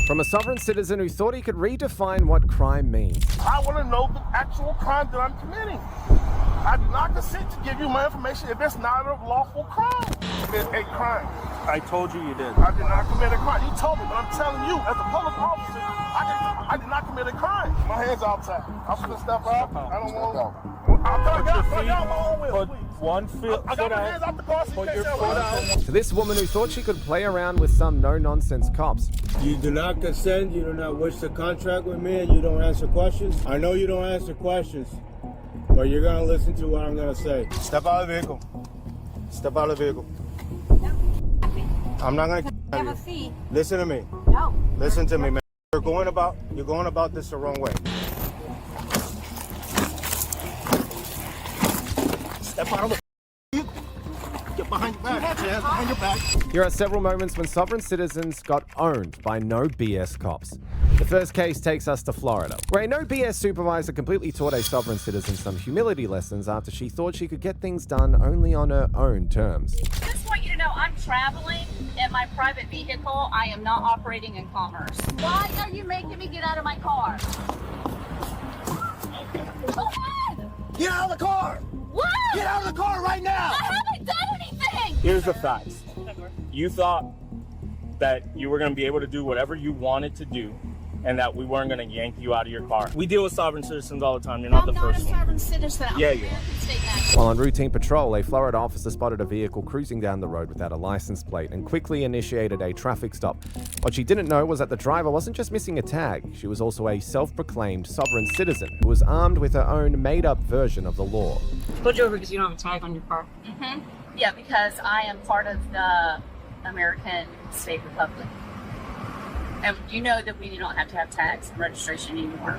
From a sovereign citizen who thought he could redefine what crime means. I want to know the actual crime that I'm committing. I do not consent to give you my information if it's not a lawful crime. It's a crime. I told you you did. I did not commit a crime. You told me, but I'm telling you, as a public officer, I did not commit a crime. My hands outside. I'm gonna step out. I don't want to. Put your feet, put one foot I got my hands out the car, so you can't say what. To this woman who thought she could play around with some no-nonsense cops. You do not consent, you do not wish to contract with me, and you don't answer questions. I know you don't answer questions, but you're gonna listen to what I'm gonna say. Step out of the vehicle. Step out of the vehicle. I'm not gonna Have a seat. Listen to me. No. Listen to me, man. You're going about this the wrong way. Step out of the vehicle. Get behind your back. Hands behind your back. Here are several moments when sovereign citizens got owned by no BS cops. The first case takes us to Florida, where a no BS supervisor completely taught a sovereign citizen some humility lessons after she thought she could get things done only on her own terms. I just want you to know I'm traveling in my private vehicle. I am not operating in commerce. Why are you making me get out of my car? Go ahead! Get out of the car! What? Get out of the car right now! I haven't done anything! Here's the facts. You thought that you were going to be able to do whatever you wanted to do and that we weren't going to yank you out of your car. We deal with sovereign citizens all the time. You're not the first I'm not a sovereign citizen. I'm Yeah, an you are. American state national. While on routine patrol, a Florida officer spotted a vehicle cruising down the road without a license plate and quickly initiated a traffic stop. What she didn't know was that the driver wasn't just missing a tag, she was also a self-proclaimed sovereign citizen who was armed with her own made-up version of the law. Pulled you over because you don't have a tag on your car. Mm-hmm. Yeah, because I am part of the American State Republic. And you know that we don't have to have tags and registration anymore.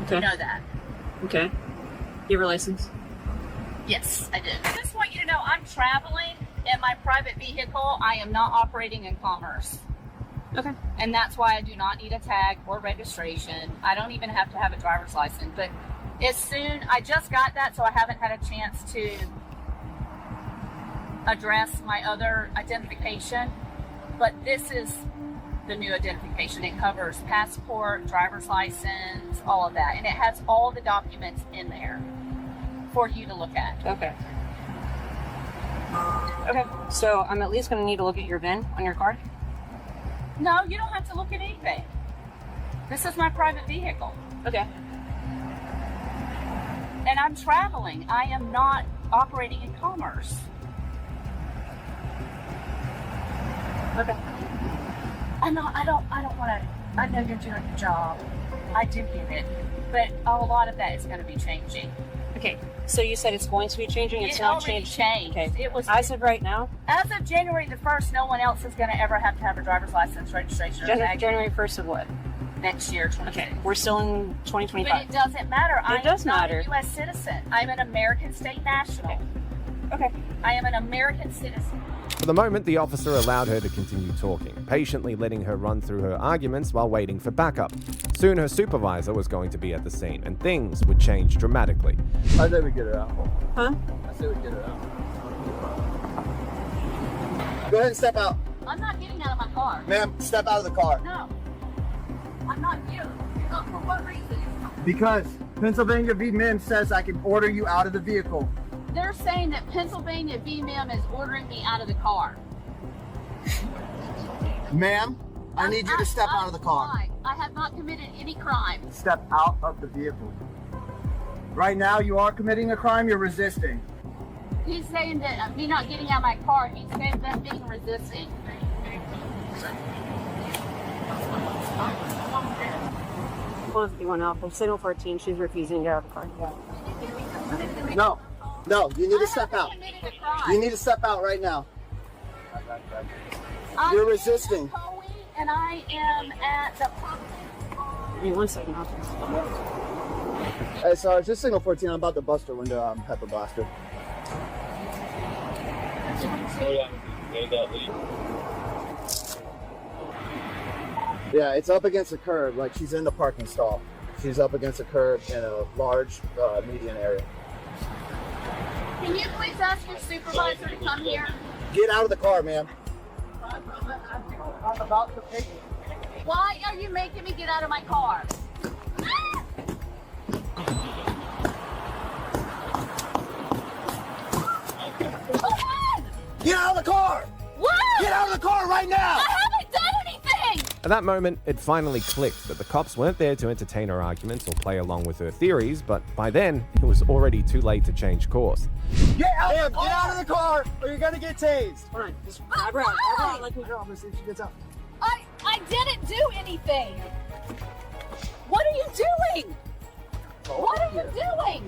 Okay. You know that. Okay. You have a license? Yes, I do. I just want you to know I'm traveling in my private vehicle. I am not operating in commerce. Okay. And that's why I do not need a tag or registration. I don't even have to have a driver's license. But I just got that, so I haven't had a chance to address my other identification. But this is the new identification. It covers passport, driver's license, all of that. And it has all the documents in there for you to look at. Okay. Okay. So I'm at least going to need to look at your VIN on your card? No, you don't have to look at anything. This is my private vehicle. Okay. And I'm traveling. I am not operating in commerce. Okay. I don't want to. I know you're doing your job. I do get it. But a lot of that is going to be changing. Okay. So you said it's going to be changing? It's It not already changed? changed. Okay. It was As of right now? as of January the 1st, no one else is going to ever have to have a driver's license, registration, or tag January 1st of what? next year, 26. Okay. We're still in But 2025. it doesn't matter. I does am not matter. a U.S. citizen. I'm an American state national. Okay. I am an American citizen. For the moment, the officer allowed her to continue talking, patiently letting her run through her arguments while waiting for backup. Soon her supervisor was going to be at the scene, and things would change dramatically. I say we get it out. Huh? I say we get it out. Go ahead and step out. I'm not getting out of my car. Ma'am, step out of the car. No. I'm not you. For what reason? Because Pennsylvania v. Mims says I can order you out of the vehicle. They're saying that Pennsylvania VMM is ordering me out of the car. Ma'am, I need you to step out of the car. Why? I have not committed any crime. Step out of the vehicle. Right now, you are committing a crime. You're resisting. He's saying that me not getting out of my car, he's saying that I'm being resisting. Close the one out. Signal 14. She's refusing to get out of the car. No, you need to step out. Committed a crime. You need to step out right now. I'm You're in resisting. Coe, and I am at the Give me 1 second. Hey, sorry, it's just signal 14. I'm about to bust her window. Pepper blaster. Yeah, it's up against a curb. Like, she's in the parking stall. She's up against a curb in a large median area. Can you please ask your supervisor to come here? Get out of the car, ma'am. I'm about to pay you. Why are you making me get out of my car? Get out of the car! What? Get out of the car right now! I haven't done anything! At that moment, it finally clicked that the cops weren't there to entertain her arguments or play along with her theories, but by then, it was already too late to change course. Get out of the car! Get out of the car, or you're gonna get tased. All right, just But grab why? like we go. I'm gonna see if she gets up. I didn't do anything. What are you doing? What are you doing?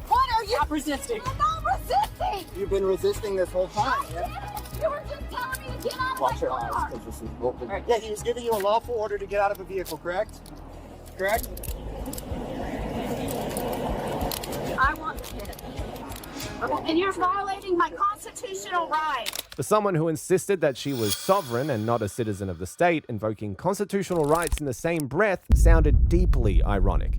What are you? Stop resisting. I'm not resisting. You've been resisting this whole time. I didn't. You were just telling me to get out of Watch my your car. eyes, because this is open. Yeah, he was giving you a lawful order to get out of a vehicle, correct? Correct? I want to hit it. And you're violating my constitutional right. For someone who insisted that she was sovereign and not a citizen of the state, invoking constitutional rights in the same breath sounded deeply ironic.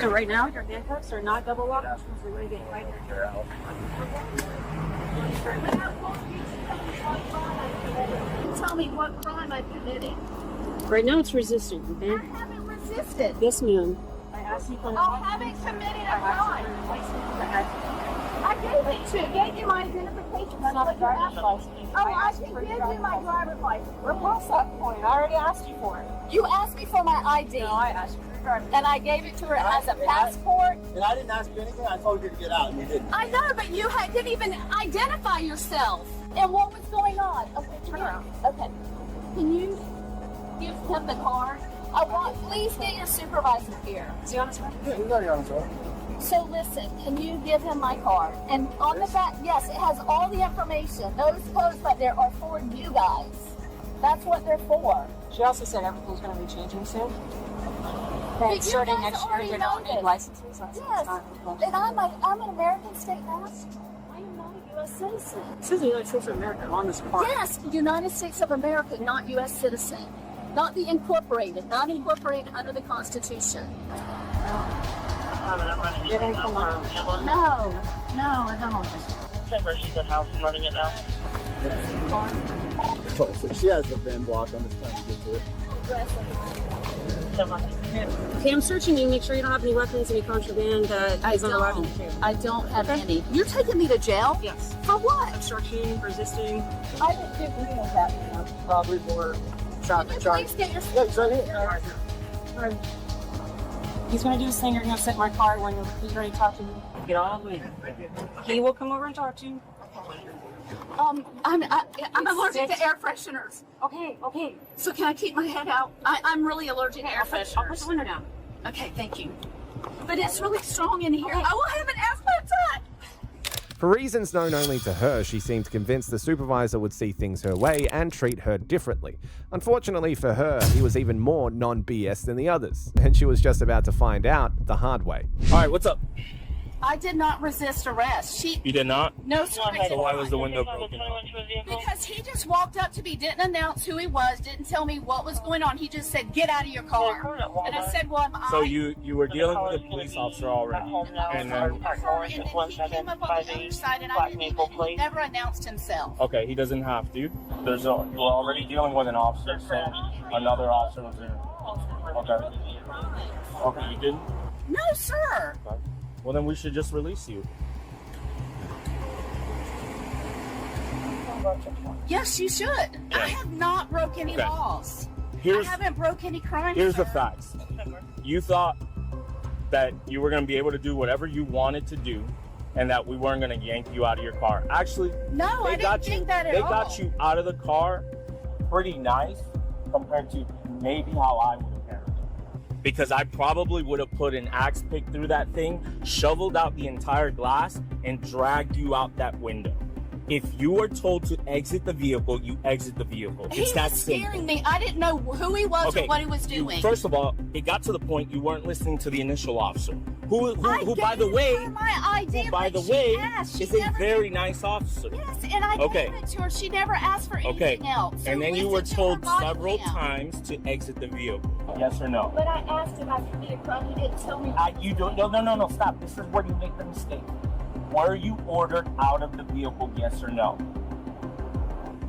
So right now, your handcuffs are not double locked. We're going to get right there. Tell me what crime I committed. Right now, it's resisting. I Okay. haven't resisted. Yes, ma'am. I asked you for the. I haven't committed a crime. I gave you my identification. That's not a driver's license. Oh, I can give you my driver's license. We're past that point. I already asked you for it. You asked me for my ID. No, I asked you for your driver's And I gave it to her as a passport. And I didn't ask you anything, I told you to get out, and you didn't. I know, but you didn't even identify yourself and what was going on. Okay, turn around. Okay. Can you give him the card? Please get your supervisor here. Is he on his way? Yeah, you got it on his own. So listen, can you give him my card? And on the back, yes, it has all the information. Those codes right there are for you guys. That's what they're for. She also said everything's going to be changing soon. But And you starting guys next year, already you're know going to need this. licenses. That's Yes. not And I'm an American state master. I am not a U.S. citizen. This is the United States of America on this part. Yes, United States of America, not U.S. citizen. Not the incorporated, not incorporated under the Constitution. You're going to come on. No, I don't. She's at house and running it now. So she has the VIN block, I'm just trying to get to it. Okay, I'm searching you. Make sure you don't have any weapons, any contraband that is unallowed in the camp. I don't have any. You're taking me to jail? Yes. For what? Obstruction, resisting. I didn't do any of that. Probably for Can you please get your Yeah, he's right here. He's going to do his thing. You're going to sit in my car when he's ready to talk to you. Get all the way. He will come over and talk to you. I'm allergic to air fresheners. Okay. So can I keep my head out? I'm really allergic to air I'll put fresheners. the window down. Okay, thank you. But it's really strong in here. I will have an asthma attack. For reasons known only to her, she seemed convinced the supervisor would see things her way and treat her differently. Unfortunately for her, he was even more non-BS than the others, and she was just about to find out the hard way. All right, what's up? I did not resist arrest. You did not? No, sir. So why was the window broken? Because he just walked up to me, didn't announce who he was, didn't tell me what was going on. He just said, "Get out of your car." And I said, "Well, So you were dealing with a police officer already, and then And then he came up on the other side, and I didn't even. He never announced himself. okay, he doesn't have to. We're already dealing with an officer, so another officer was there. Okay, you didn't. No, sir. Okay. Well, then we should just release you. Yes, you should. I have not broke any Okay. laws. Here's I haven't broke any crimes. here's the sir. facts. You thought that you were going to be able to do whatever you wanted to do, and that we weren't going to yank you out of your car. Actually, No, I didn't think that at all. They got you out of the car pretty nice compared to maybe how I would have handled it. Because I probably would have put an axe pick through that thing, shoveled out the entire glass, and dragged you out that window. If you were told to exit the vehicle, you exit the vehicle. He It's that was simple. scaring me. I didn't know who he was or what he was doing. First of all, it got to the point you weren't listening to the initial officer, who by the gave way, her my ID, who, by like the she way, asked. She is a never very gave- nice officer. Yes, and I Okay. gave it to her. She never asked for anything Okay, else. So and then you listen were to told her body several cam. times to exit the vehicle. Yes or no? But I asked him, I committed a crime. He didn't tell me. You don't. No. Stop. This is where you make the mistake. Were you ordered out of the vehicle, yes or no?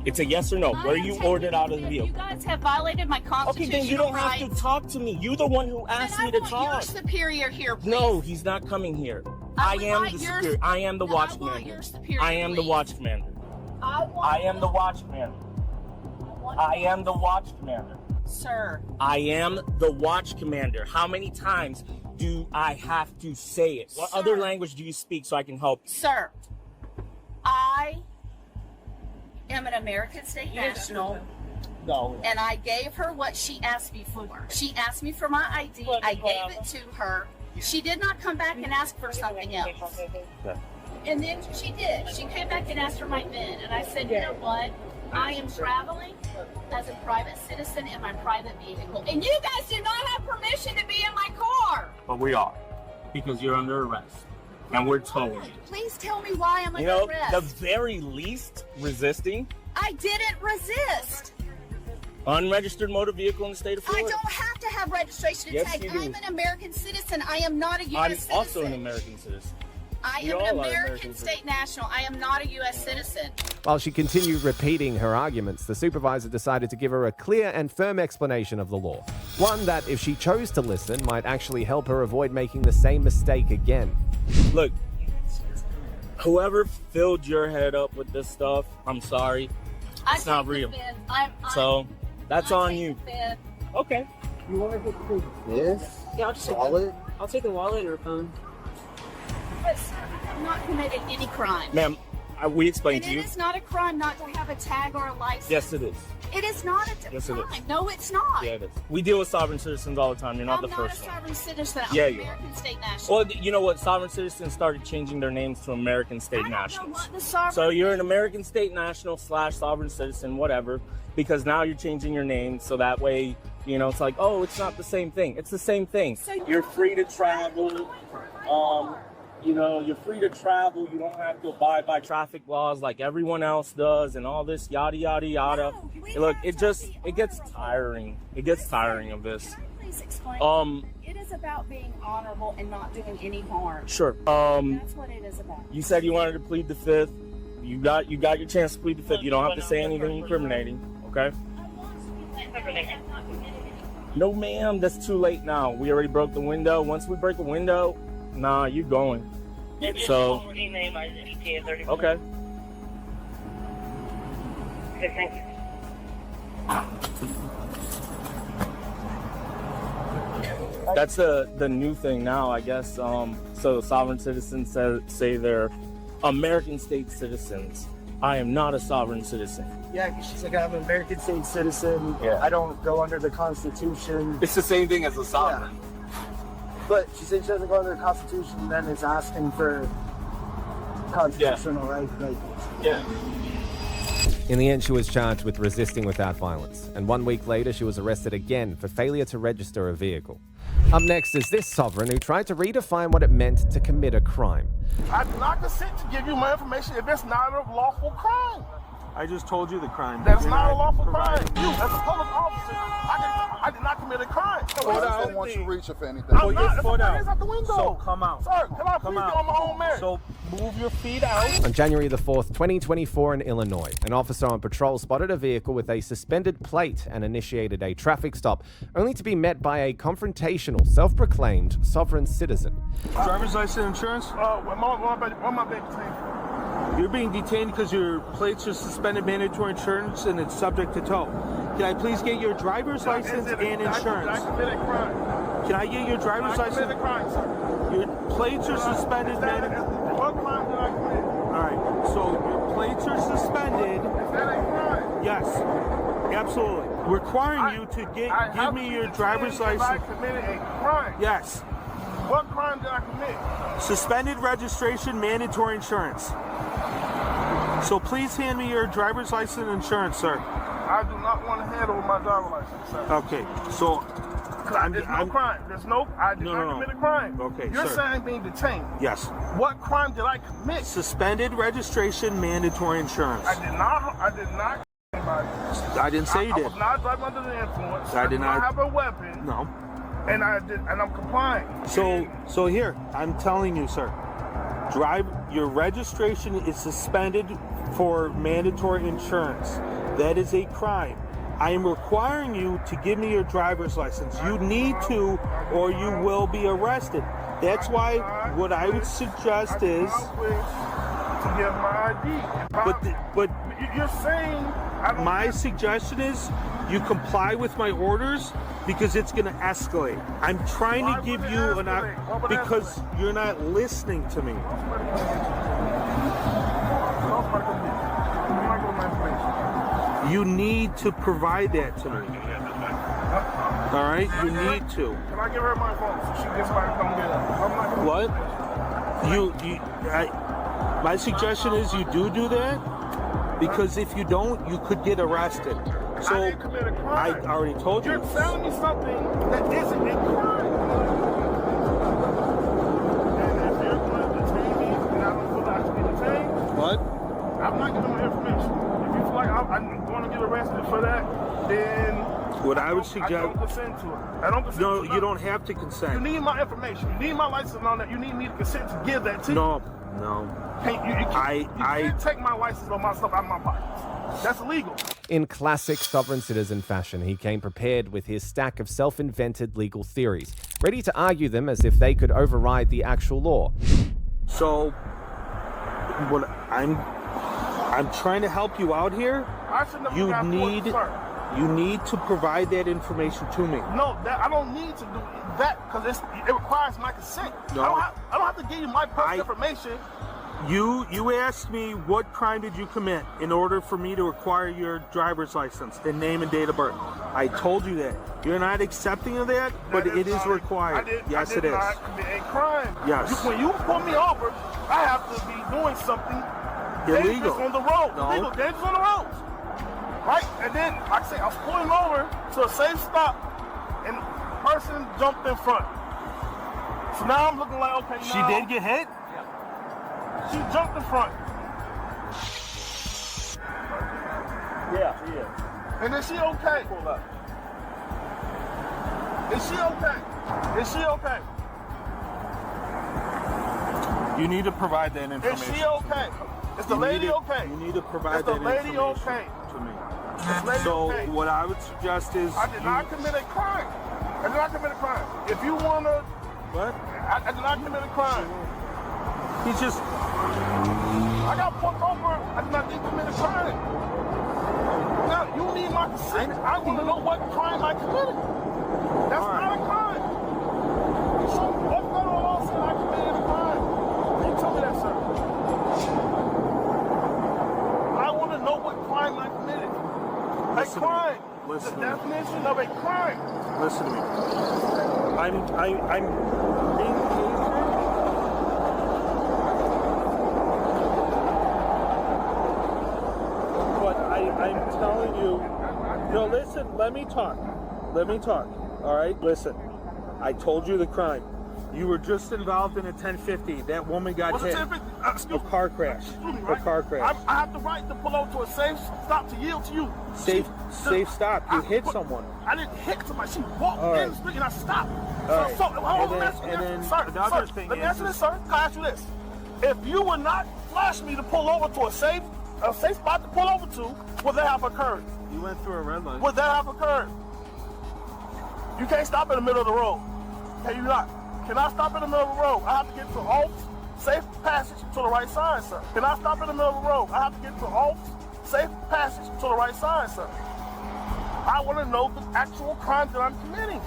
It's a yes or no. Were you ordered out of the vehicle? You guys have violated my constitutional Okay, then you don't rights. have to talk to me. You're the one who asked me to Your talk. superior here, please. No, he's not coming here. I am the superior. I am the watch commander. I am the watch commander. I am the watch commander. I am the watch commander. Sir. I am the watch commander. How many times do I have to say it? What other language do you speak so I can help you? Sir, I am an American State National. No. And I gave her what she asked me for. She asked me for my ID. I gave it to her. She did not come back and ask for something else. And then she did. She came back and asked for my VIN. And I said, you know what? I am traveling as a private citizen in my private vehicle. And you guys do not have permission to be in my car. But we are. Because you're under arrest. And we're towing you. Please tell me why I'm under You know, arrest. the very least resisting, I didn't resist. unregistered motor vehicle in the state of I Florida. don't have to have registration to Yes, take. you do. I'm an American citizen. I am not a U.S. I'm citizen. also an American citizen. I We am all an are American American State National. I am not a U.S. citizen. While she continued repeating her arguments, the supervisor decided to give her a clear and firm explanation of the law. One that, if she chose to listen, might actually help her avoid making the same mistake again. Look, whoever filled your head up with this stuff, I'm sorry. It's not real. So, that's on you. Okay. You want to get this? Yeah, I'll just Wallet? I'll take a wallet or a phone. But sir, I have not committed any crime. Ma'am, we explained And to it you. is not a crime not to have a tag or a license. Yes, it is. It is not a Yes, it is. crime. No, it's not. Yeah, it is. We deal with sovereign citizens all the time. You're not I'm the not first a one. sovereign citizen. I'm Yeah, an you are. American State National. Well, you know what? Sovereign citizens started changing their names to American State I don't know Nationals. what the sovereign So you're an American State National / sovereign citizen, whatever, because now you're changing your name so that way, you know, it's like, oh, it's not the same thing. It's the same thing. So You're free to travel. You know, you're free to travel. You don't have to abide by traffic laws like everyone else does and all this yada, yada, yada. No, we Look, have it to just, be it gets tiring. It gets tiring of this. Please explain. It is about being honorable and not doing any harm. Sure. That's what it is about. You said you wanted to plead the fifth. You got your chance to plead the fifth. You don't have to say anything incriminating, okay? No, ma'am, that's too late now. We already broke the window. Once we break the window, nah, you going. So, okay. That's the new thing now, I guess. So sovereign citizens say they're American state citizens. I am not a sovereign citizen. Yeah, because she's like, I'm an American state citizen. Yeah. I don't go under the Constitution. It's the same thing as a sovereign. But she said she doesn't go under the Constitution, and then is asking for constitutional rights. Like, Yeah. In the end, she was charged with resisting without violence, and 1 week later, she was arrested again for failure to register a vehicle. Up next is this sovereign who tried to redefine what it meant to commit a crime. I do not consent to give you my information if it's not a lawful crime. I just told you the crime. That's not a lawful crime. You, as a public officer, I did not commit a crime. Foot I out. don't want you to reach for anything. Put I'm your not. If foot my out. hands out the window. So come out. Sir, can I please Come be out. on my own merit? So move your feet out. On January the 4th, 2024 in Illinois, an officer on patrol spotted a vehicle with a suspended plate and initiated a traffic stop, only to be met by a confrontational, self-proclaimed sovereign citizen. Driver's license, insurance. What am I being detained for? You're being detained because your plates are suspended mandatory insurance and it's subject to tow. Can I please get your driver's license and insurance? I committed a crime. Can I get your driver's I committed a license? crime, sir. Your plates are suspended mandatory. What crime did I commit? All right. So your plates are suspended. Is that a crime? Yes. Absolutely. Requiring you to give me your driver's I license. committed a crime. Yes. What crime did I commit? Suspended registration, mandatory insurance. So please hand me your driver's license and insurance, sir. I do not want to hand over my driver's license, sir. Okay. So There's no crime. I did not commit a crime. Okay, You're sir. saying being detained. yes. What crime did I commit? Suspended registration, mandatory insurance. I did not. Anybody. I didn't say you I did. was not driving under the influence. I did did not not- have a weapon. No. And I'm complying. So here, I'm telling you, sir. Your registration is suspended for mandatory insurance. That is a crime. I am requiring you to give me your driver's license. You need to, or you will be arrested. That's why what I would suggest is, to get my ID. but You're saying my suggestion is you comply with my orders because it's going to escalate. I'm trying to give you because you're not listening to me. You need to provide that to me. All right, you need to. Can I give her my phone so she gets my come get her? What? My suggestion is you do that because if you don't, you could get arrested. So I didn't commit a crime. I already told you. You're telling me something that isn't a crime. And if you're going to detain me and I don't feel like I should be detained, What? I'm not giving my information. If you feel like I'm going to get arrested for that, then What I would suggest. I don't consent to it. I don't consent No, to it. you don't have to consent. You need my information. You need my license and all that. You need me to consent to give that to you. No. You can't take my license or my stuff out of my pockets. That's illegal. In classic sovereign citizen fashion, he came prepared with his stack of self-invented legal theories, ready to argue them as if they could override the actual law. So, what I'm trying to help you out here. I shouldn't have You need to provide that information to me. No, I don't need to do that because it requires my consent. No. I don't have to give you my personal information. You asked me what crime did you commit in order for me to acquire your driver's license and name and date of birth. I told you that. You're not accepting of that, but it is required. Yes, it is. I did not commit a crime. Yes. When you pull me over, I have to be doing something illegal dangerous on the road. No. Illegal, dangerous on the roads. Right? And then, like I say, I was pulling over to a safe stop, and the person jumped in front. So now I'm looking like, okay, She did get hit? She jumped in front. Yeah, she is. And is she okay? Pull up. Is she okay? Is she okay? You need to provide that Is information. she okay? Is the lady okay? You need to provide Is the that lady information okay? to me. Is the lady So okay? what I would suggest is I did not commit a crime. I did not commit a crime. If you wanna, What? I did not commit a crime. He's just. I got pulled over. I did not commit a crime. Now you need my consent. I want to know what crime I committed. That's not a crime. So what federal law said I committed a crime? You tell me that, sir. I want to know what crime I committed. Listen to me. crime. Listen The to me. definition of a crime. Listen to me. I'm being patient. But I'm telling you. No, listen. Let me talk. All right. Listen. I told you the crime. You were just involved in a 1050. That woman got What's hit. a 1050? A car crash. A car crash. I have the right to pull over to a safe stop to yield to you. Safe stop. You hit someone. I didn't hit somebody. She walked All right. in the street and I stopped. All So, right. sir, let me ask you this, sir. Can I ask you this? If you would not flash me to pull over to a safe spot to pull over to, would that have occurred? You went through a red light. Would that have occurred? You can't stop in the middle of the road. Can you not? Can I stop in the middle of the road? I have to get to off safe passage to the right side, sir. Can I stop in the middle of the road? I have to get to off safe passage to the right side, sir. I want to know the actual crime that I'm committing.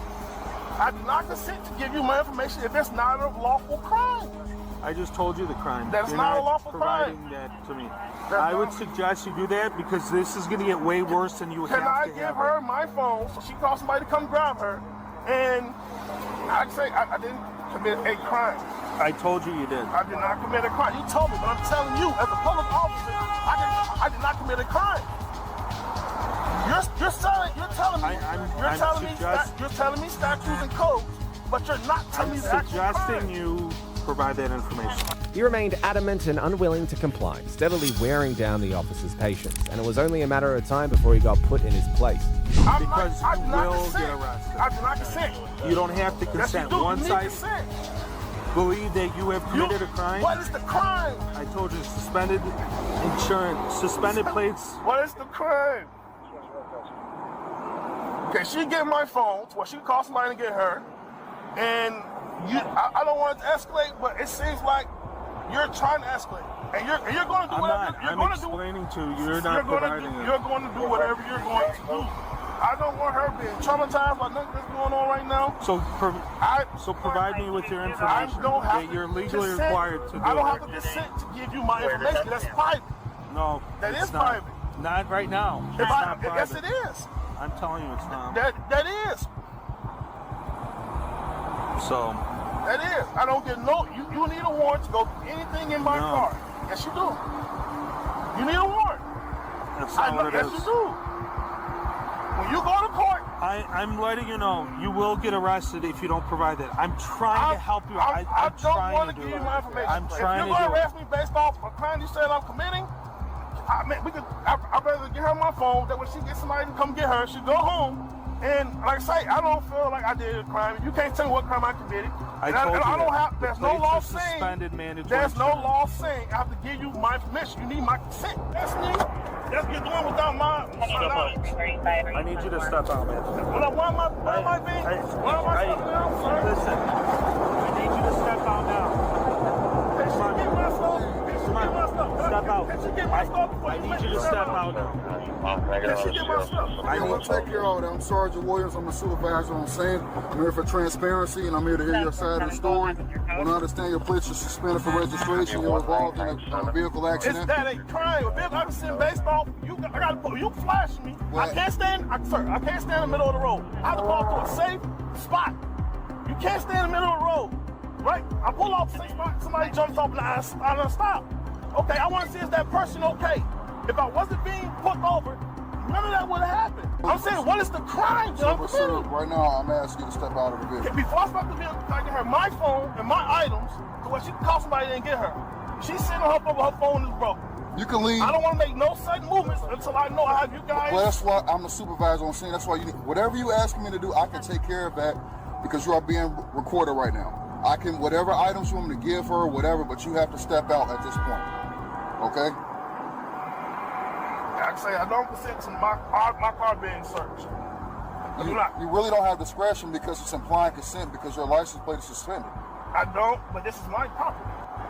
I do not consent to give you my information if it's not a lawful crime. I just told you the crime. That's You're not a lawful providing crime. that to me. That's I would not- suggest you do that because this is going to get way worse than you Can have I to give have. her my phone so she calls somebody to come grab her? And I'd say I didn't commit a crime. I told you you did. I did not commit a crime. You told me, but I'm telling you, as a public officer, I did not commit a crime. You're telling me statutes and codes, but you're not telling me the actual crime. Suggesting you provide that information. He remained adamant and unwilling to comply, steadily wearing down the officer's patience, and it was only a matter of time before he got put in his place. I Because did you not will consent. get arrested. I did not consent. You don't have to Yes, consent. you do. Once You need I consent. believe that you have committed a crime? What is the crime? I told you, suspended insurance, suspended plates. What is the crime? Okay, she get my phone, well, she called somebody to get her, and I don't want it to escalate, but it seems like you're trying to escalate, and you're going to do whatever you're going to do. I'm explaining to you. You're not providing it. You're going to do whatever you're going to do. I don't want her being traumatized by nothing that's going on right now. So provide me with your information that you're legally required to do. I don't have to consent to give you my information. That's private. No, that is private. Not right now. It's not private. Yes, it is. I'm telling you, it's not. That is. So. That is. I don't get no. You need a warrant to go through anything in my car. Yes, you do. You need a warrant. That's not what it is. Yes, you do. When you go to court, I'm letting you know, you will get arrested if you don't provide that. I'm trying to help you. I don't want to give you my information. I'm trying to do it. If you're going to arrest me based off a crime you said I'm committing, I'd rather get her my phone, that when she gets somebody to come get her, she go home. And like I say, I don't feel like I did a crime. You can't tell me what crime I committed. There's no law saying I have to give you my permission. You need my consent. That's me. That's what you're doing without my knowledge. I need you to step out, man. Why am I being? Listen, I need you to step out now. Come on. Step out. I need you to step out now. I want to take care of it. I'm Sergeant Williams. I'm a supervisor on scene. I'm here for transparency, and I'm here to hear your side of the story. When I understand your plates are suspended for registration, you're involved in a vehicle accident. Is that a crime? A vehicle accident based off you flash me. What? I can't stand in the middle of the road. I have to pull off to a safe spot. You can't stand in the middle of the road, right? I pull off to a safe spot. Somebody jumps off and I stop. Okay, I want to see is that person okay? If I wasn't being put over, none of that would have happened. I'm saying, what is the crime that I'm committing? Right now, I'm asking you to step out of the vehicle. Before I stop the vehicle, I get her my phone and my items to where she can call somebody and get her. She's sitting on her phone, her phone is broken. You can leave. I don't want to make no sudden movements until I know I have you guys. Well, that's why I'm the supervisor on scene. That's why whatever you ask me to do, I can take care of that because you are being recorded right now. I can, whatever items you want me to give her, whatever, but you have to step out at this point. Okay? Like I say, I don't consent to my car being searched. You really don't have discretion because it's implying consent because your license plate is suspended. I don't, but this is my property.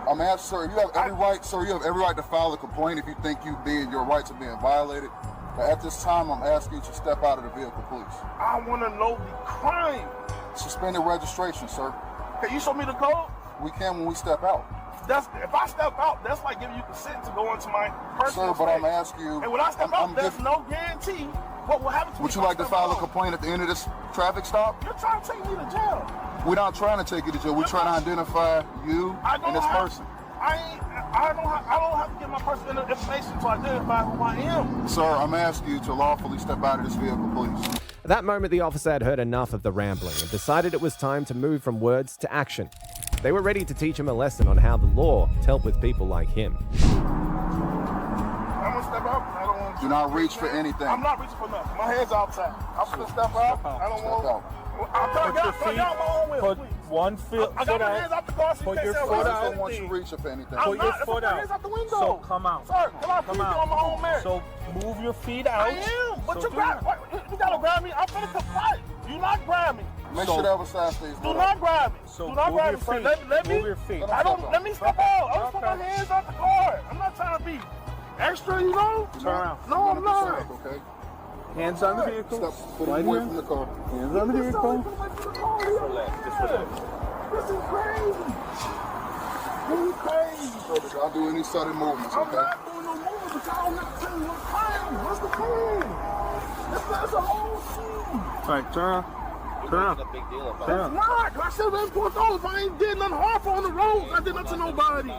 I'm asking, sir, you have every right, sir, you have every right to file a complaint if you think your rights are being violated. But at this time, I'm asking you to step out of the vehicle, please. I want to know the crime. Suspended registration, sir. Can you show me the code? We can when we step out. If I step out, that's like giving you consent to go into my personal space. Sir, but I'm asking you. And when I step out, there's no guarantee what will happen to me. Would you like to file a complaint at the end of this traffic stop? You're trying to take me to jail. We're not trying to take you to jail. We're trying to identify you and this person. I don't have to give my personal information to identify who I am. Sir, I'm asking you to lawfully step out of this vehicle, please. At that moment, the officer had heard enough of the rambling and decided it was time to move from words to action. They were ready to teach him a lesson on how the law dealt with people like him. I'm gonna step out. I don't want to. Do not reach for anything. I'm not reaching for nothing. My hand's outside. I'm gonna step out. I don't want. I'll get out my own will, please. One foot I got my hands out the car. So put your foot out. I don't want you to reach for anything. Put your foot out. Out the window. So come out. Sir, can I please do on my own merit? So move your feet out. I am, but you gotta grab me. I'm gonna comply. Do not grab me. Make sure that other side stays. Do not grab me. So do not grab me, sir. Let me. Move your feet. Let me step out. I'm just put my hands out the car. I'm not trying to be extra, you know. Turn around. No, I'm not. Okay. Hands on the vehicle. Stop. Put him away from the car. Hands on the vehicle. This is crazy. This is crazy. I'll do any sudden movements, I'm okay? not doing no movements, but y'all not telling me what's crime. What's the crime? That's a whole scene. All right, turn around. Turn around. It's not. I should have been pulled over. I ain't did nothing harmful on the road. I did nothing to nobody.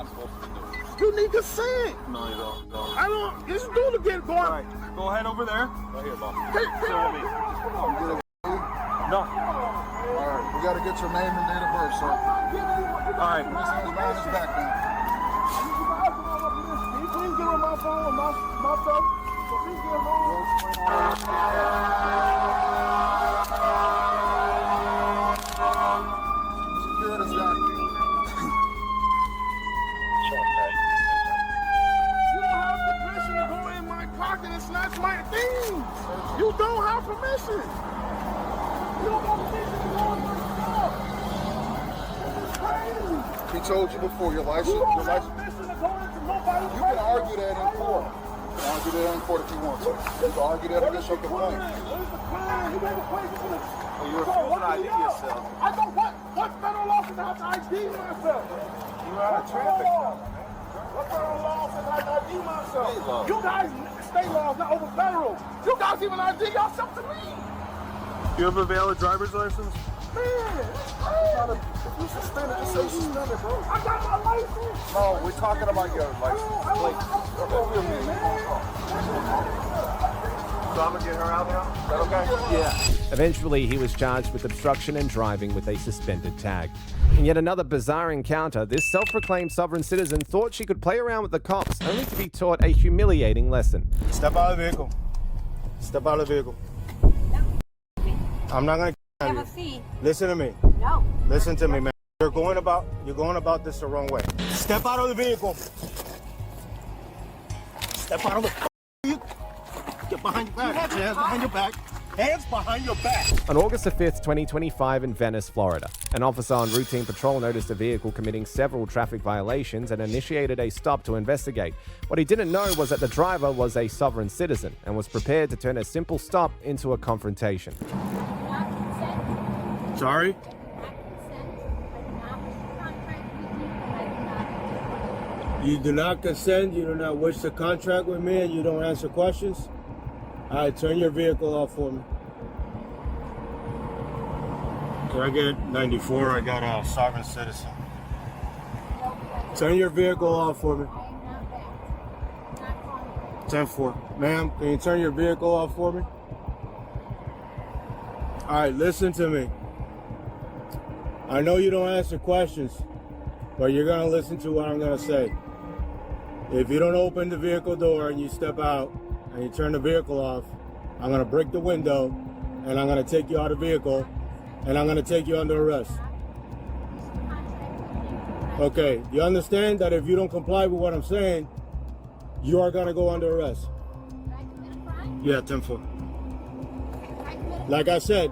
You need consent. No, you don't. I don't. You just do to get going. All right, go ahead over there. Right here, boss. Hey, No. All right, we got to get your name and date of birth, sir. All right. Behind his back now. Please get on my phone, my stuff. So please get Secure this guy. pocket and snatch my things. You don't have permission. You don't have permission to go in my stuff. This is crazy. He told you before, your license. You don't Your have license. permission to go into nobody's You can argue that in court. You can argue that in court if you want to. You can argue that against your complaint. What is the crime? You made a claim to the... Well, you refuse to ID yourself. I don't what federal law says I have to ID myself? You are a traffic stop. What federal law says I have to ID myself? State law. You guys, state law is not over federal. You guys even ID yourself to me. You have a valid driver's license? Man, if you suspended, just say suspended, bro. I got my license. No, we're talking about your license. So I'm gonna get her out now? Is that okay? Yeah. Eventually, he was charged with obstruction and driving with a suspended tag. In yet another bizarre encounter, this self-proclaimed sovereign citizen thought she could play around with the cops, only to be taught a humiliating lesson. Step out of the vehicle. Step out of the vehicle. I'm not gonna Have a fee. Listen to me. No. Listen to me, man. You're going about this the wrong way. Step out of the vehicle. Step out of the Get behind your back. Hands behind your back. Hands behind your back. On August the 5th, 2025 in Venice, Florida, an officer on routine patrol noticed a vehicle committing several traffic violations and initiated a stop to investigate. What he didn't know was that the driver was a sovereign citizen and was prepared to turn a simple stop into a confrontation. Sorry? You do not consent, you do not wish to contract with me, and you don't answer questions? All right, turn your vehicle off for me. Can I get 94? I got a sovereign citizen. Turn your vehicle off for me. 10-4. Ma'am, can you turn your vehicle off for me? All right, listen to me. I know you don't answer questions, but you're gonna listen to what I'm gonna say. If you don't open the vehicle door and you step out and you turn the vehicle off, I'm gonna break the window and I'm gonna take you out of the vehicle and I'm gonna take you under arrest. Okay, you understand that if you don't comply with what I'm saying, you are gonna go under arrest? Yeah, 10-4. Like I said,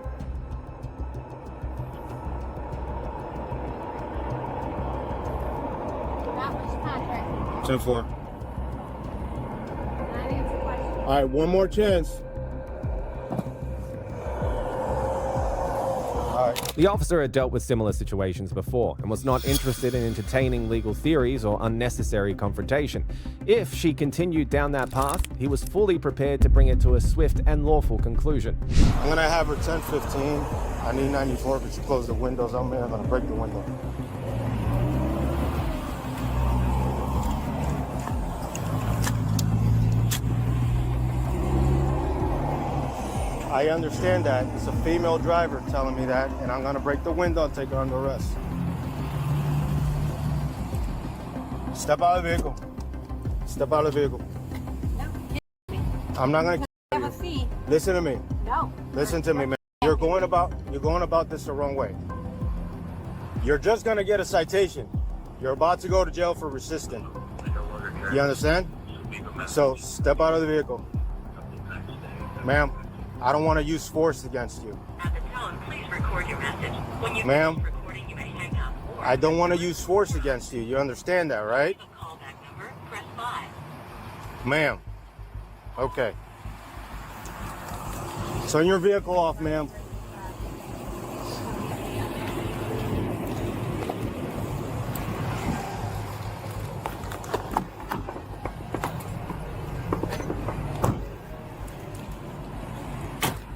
for. All right, one more chance. All right. The officer had dealt with similar situations before and was not interested in entertaining legal theories or unnecessary confrontation. If she continued down that path, he was fully prepared to bring it to a swift and lawful conclusion. I'm gonna have her 10-15. I need 94, but you close the windows on me. I'm gonna break the window. I understand that. It's a female driver telling me that, and I'm gonna break the window and take her under arrest. Step out of the vehicle. Step out of the vehicle. I'm not gonna Have a fee. Listen to me. No. Listen to me, man. You're going about this the wrong way. You're just gonna get a citation. You're about to go to jail for resisting. You understand? So step out of the vehicle. Ma'am, I don't want to use force against you. At the tone, please record your message. When you Ma'am, finish recording, you may hang up. I don't want to use force against you. You understand that, right? Leave a callback number, press 5. Ma'am. Okay. Turn your vehicle off, ma'am.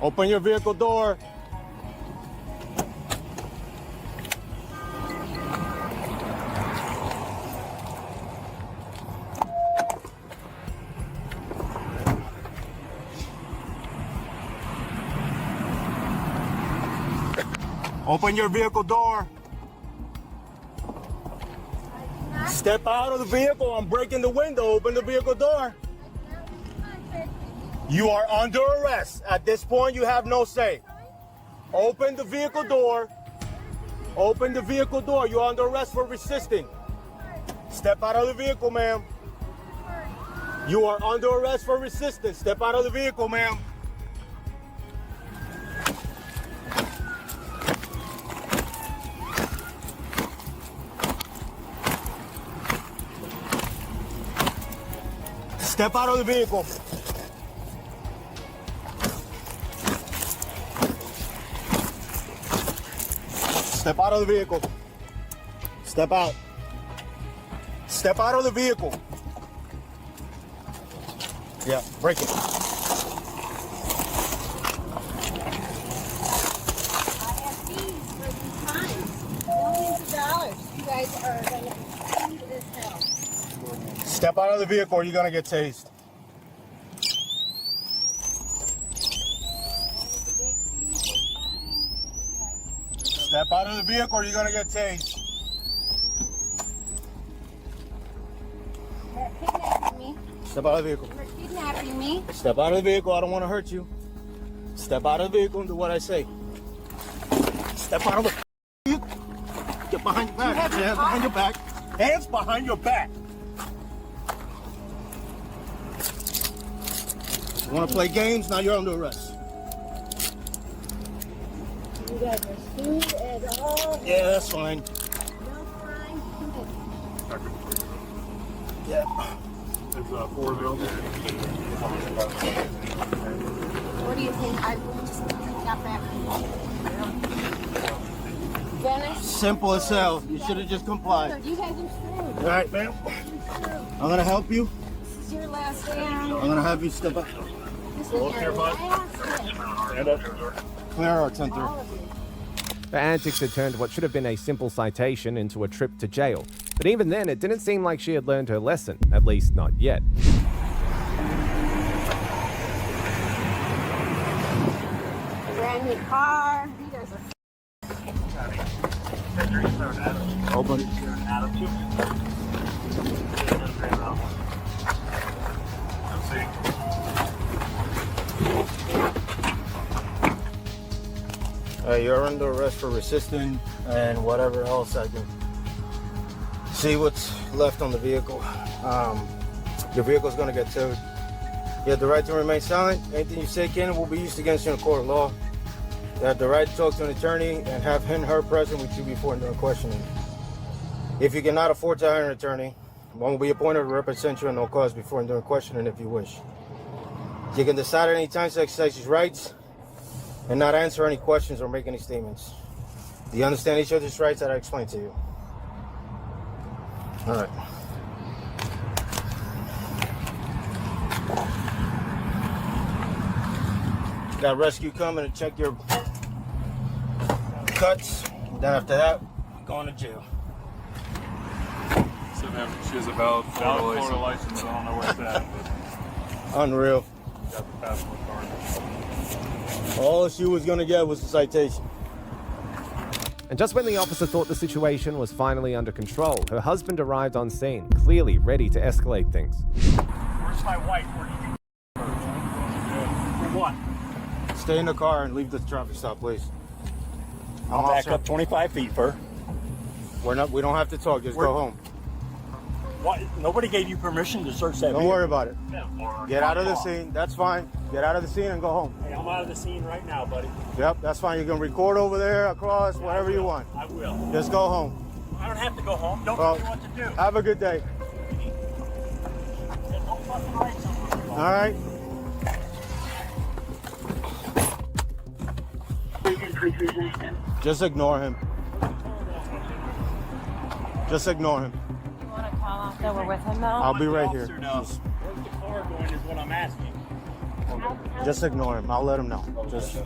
Open your vehicle door. Open your vehicle door. Step out of the vehicle. I'm breaking the window. Open the vehicle door. You are under arrest. At this point, you have no say. Open the vehicle door. Open the vehicle door. You're under arrest for resisting. Step out of the vehicle, ma'am. Step out of the vehicle. You're under arrest for resisting. Step out of the vehicle door. Open the vehicle door. You're under arrest for resisting. Step out of the vehicle, ma'am. Open the vehicle door. You're under arrest for resisting. Step out of the vehicle, ma'am. You are under arrest for resistance. Step out of the vehicle, ma'am. Step out of the vehicle. Step out of the vehicle. Step out. Step out of the vehicle. Yeah, break it. I have fees for these fines. Millions of dollars. You guys are going to be sued as hell. Step out of the vehicle or you're gonna get tased. Step out of the vehicle or you're gonna get tased. You're kidnapping me. Step out of the vehicle. You're kidnapping me. Step out of the vehicle. I don't want to hurt you. Step out of the vehicle and do what I say. Step out of the vehicle. Get behind your back. Hands behind your back. Hands behind your back. You want to play games? Now you're under arrest. You guys are sued as all. Yeah, that's fine. No crime committed. Yeah. It's 4 available. What do you think? I just got back. Venice? Simple as hell. You should have just complied. You guys are screwed. All right, ma'am. You're screwed. I'm gonna help you. This is your last stand. I'm gonna have you step up. This is your last stand. Stand up. Clear our 10-3. All of you. The antics had turned what should have been a simple citation into a trip to jail. But even then, it didn't seem like she had learned her lesson, at least not yet. Brand new car. You guys are. Open. You're under arrest for resisting and whatever else I can see what's left on the vehicle. Your vehicle's gonna get towed. You have the right to remain silent. Anything you say can and will be used against you in a court of law. You have the right to talk to an attorney and have him or her present with you before and during questioning. If you cannot afford to hire an attorney, one will be appointed to represent you at no cost before and during questioning if you wish. You can decide at any time to exercise your rights and not answer any questions or make any statements. Do you understand each other's rights that I explained to you? All right. Got rescue coming to check your cuts. Then after that, going to jail. So she has a valid Florida license. I don't know where it's at, but Unreal. got the passport card. All she was gonna get was a citation. And just when the officer thought the situation was finally under control, her husband arrived on scene, clearly ready to escalate things. Where's my wife? Where do you think? For what? Stay in the car and leave the traffic stop, please. I'll back up 25 feet, Fur. We don't have to talk. Just go home. What? Nobody gave you permission to search that Don't vehicle. worry about it. Get out of the scene. That's fine. Get out of the scene and go home. Hey, I'm out of the scene right now, buddy. Yep, that's fine. You can record over there, across, whatever you want. I will. Just go home. I don't have to go home. Don't Well, tell me what to do. Have a good day. No fucking rights over me. All right. Just ignore him. Just ignore him. You want to call off that we're with him now? I'll be right here. Where's the car going is what I'm asking. Just ignore him. I'll let him know. Just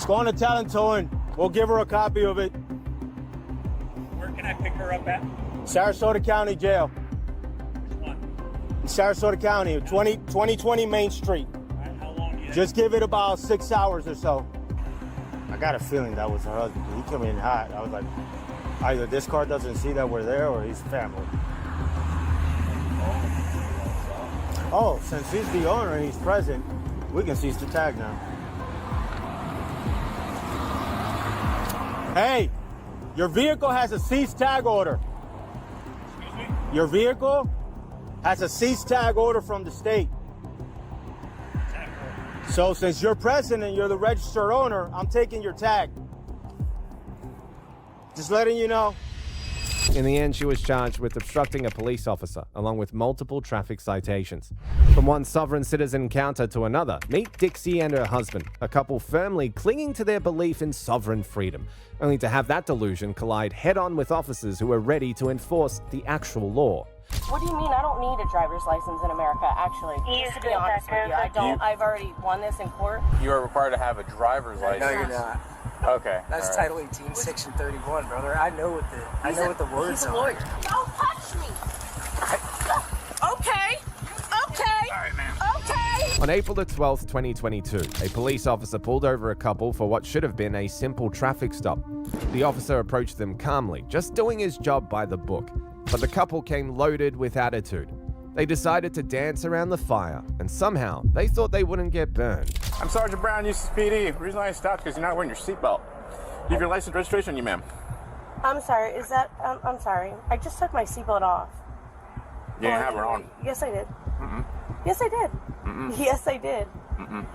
go on to talent towing. We'll give her a copy of it. Where can I pick her up at? Sarasota County Jail. What? Sarasota County, 2020 Main Street. All right, how long do you have? Just give it about 6 hours or so. I got a feeling that was her husband. He came in hot. I was like, either this car doesn't see that we're there or he's family. Oh, since he's the owner and he's present, we can seize the tag now. Hey, your vehicle has a seize tag order. Excuse me? Your vehicle has a cease tag order from the state. So since you're president, you're the registered owner, I'm taking your tag. Just letting you know. In the end, she was charged with obstructing a police officer, along with multiple traffic citations. From one sovereign citizen encounter to another, meet Dixie and her husband, a couple firmly clinging to their belief in sovereign freedom, only to have that delusion collide head-on with officers who are ready to enforce the actual law. What do you mean I don't need a driver's license in America, actually? Just to be honest with you, I don't. I've already won this in court. You are required to have a driver's license. No, you're not. Okay. That's right. Title 18, Section 31, brother. I know what the words He's a are. lawyer. Don't touch me. Okay. Okay. All right, man. Okay. On April the 12th, 2022, a police officer pulled over a couple for what should have been a simple traffic stop. The officer approached them calmly, just doing his job by the book. But the couple came loaded with attitude. They decided to dance around the fire, and somehow they thought they wouldn't get burned. I'm Sergeant Brown, UCPD. The reason I stopped is because you're not wearing your seatbelt. You have your license registration on you, ma'am. I'm sorry. Is that? I'm sorry. I just took my seatbelt off. You didn't have her on. Yes, I did. Mm-mm. Yes, I did. Mm-mm. Yes, I did. Mm-mm.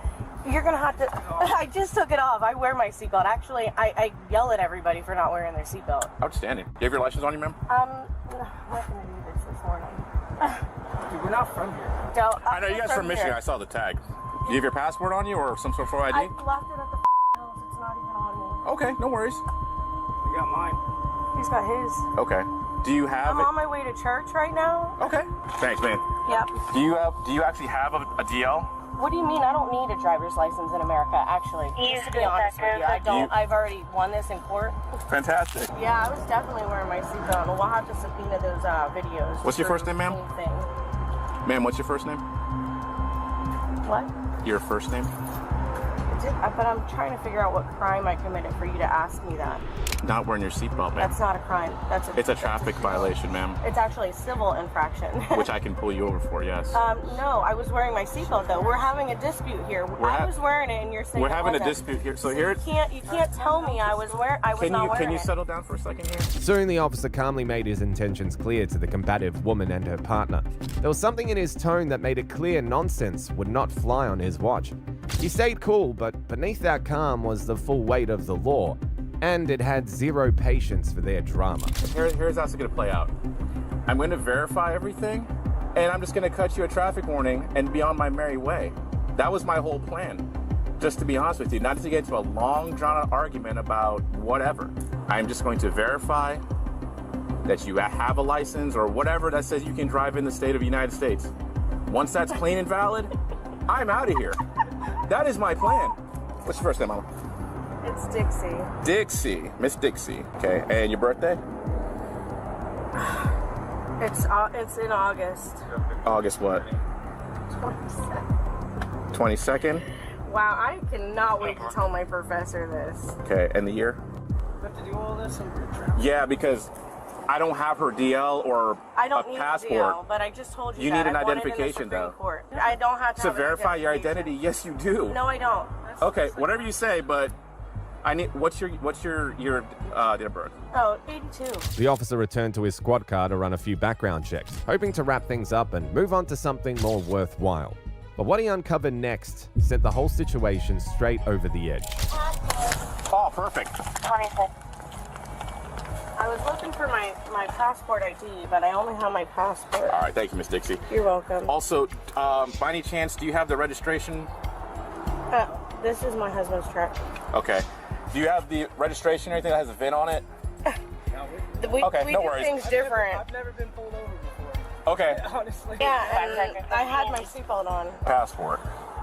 You're gonna have to. I just took it off. I wear my seatbelt. Actually, I yell at everybody for not wearing their seatbelt. Outstanding. You have your license on you, ma'am? I'm not gonna do this morning. Dude, we're not from here. I know you guys from Michigan. I saw the tag. Do you have your passport on you or some sort of ID? I left it at the house. It's not even on me. Okay, no worries. You got mine. He's got his. Okay. Do you have I'm on my way to church right now. Okay. Thanks, man. Yep. Do you actually have a DL? What do you mean I don't need a driver's license in America, actually? Just to be honest with you, I don't. I've already won this in court. Fantastic. Yeah, I was definitely wearing my seatbelt. We'll have to subpoena those videos. What's your first name, ma'am? Anything. Ma'am, what's your first name? What? Your first name? But I'm trying to figure out what crime I committed for you to ask me that. Not wearing your seatbelt, ma'am. That's not a crime. It's a traffic violation, ma'am. It's actually a civil infraction. Which I can pull you over for, yes. No, I was wearing my seatbelt though. We're having a dispute here. I was wearing it, and you're saying we're having a dispute here. So here, you can't tell me I was not wearing it. Can you settle down for a second here? Soon the officer calmly made his intentions clear to the combative woman and her partner. There was something in his tone that made it clear nonsense would not fly on his watch. He stayed cool, but beneath that calm was the full weight of the law, and it had zero patience for their drama. Here's how it's going to play out. I'm going to verify everything, and I'm just going to cut you a traffic warning and be on my merry way. That was my whole plan. Just to be honest with you, not to get into a long, drawn-out argument about whatever. I'm just going to verify that you have a license or whatever that says you can drive in the state of the United States. Once that's clean and valid, I'm out of here. That is my plan. What's your first name, Mama? It's Dixie. Dixie. Miss Dixie. Okay, and your birthday? It's in August. August what? 22nd. 22nd? Wow, I cannot wait to tell my professor this. Okay, and the year? We have to do all this in Yeah, because I don't have her DL or I don't a need passport. a DL, but I just told you You that. need an I won it in the identification, Supreme though. Court. I don't have to To have an verify your identification. identity? Yes, you do. No, I don't. Okay, whatever you say, but I need. What's your date of birth? Oh, 82. The officer returned to his squad car to run a few background checks, hoping to wrap things up and move on to something more worthwhile. But what he uncovered next sent the whole situation straight over the edge. Oh, perfect. 26. I was looking for my passport ID, but I only have my passport. All right, thank you, Miss Dixie. You're welcome. Also, by any chance, do you have the registration? This is my husband's truck. Okay. Do you have the registration or anything that has a VIN on it? We no do worries. things different. I've never been pulled over before. Okay. Honestly. Yeah, and I had my seatbelt on. Passport.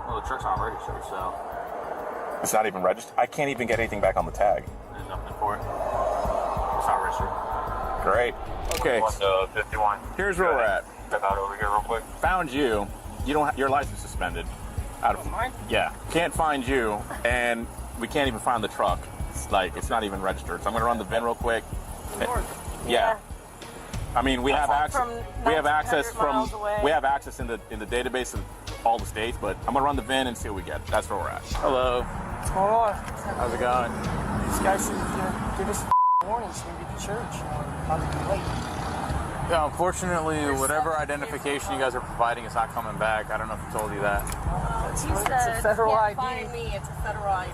Well, the truck's not registered, so It's not even registered. I can't even get anything back on the tag. there's nothing for it. It's not registered. Great. Okay. 51. Here's where we're at. Step out over here real quick. Found you. You don't have your license suspended. Out of Mine? Yeah. Can't find you, and we can't even find the truck. It's not even registered. So I'm gonna run the VIN real quick. Yeah. I mean, we have access. We have access from. We have access in the database of all the states, but I'm gonna run the VIN and see what we get. That's where we're at. Hello. What's going on? How's it going? These guys said give us warnings when we get to church. I'll be late. Yeah, unfortunately, whatever identification you guys are providing is not coming back. I don't know if he told you that. He said, It's a federal ID. Find me. It's a federal ID.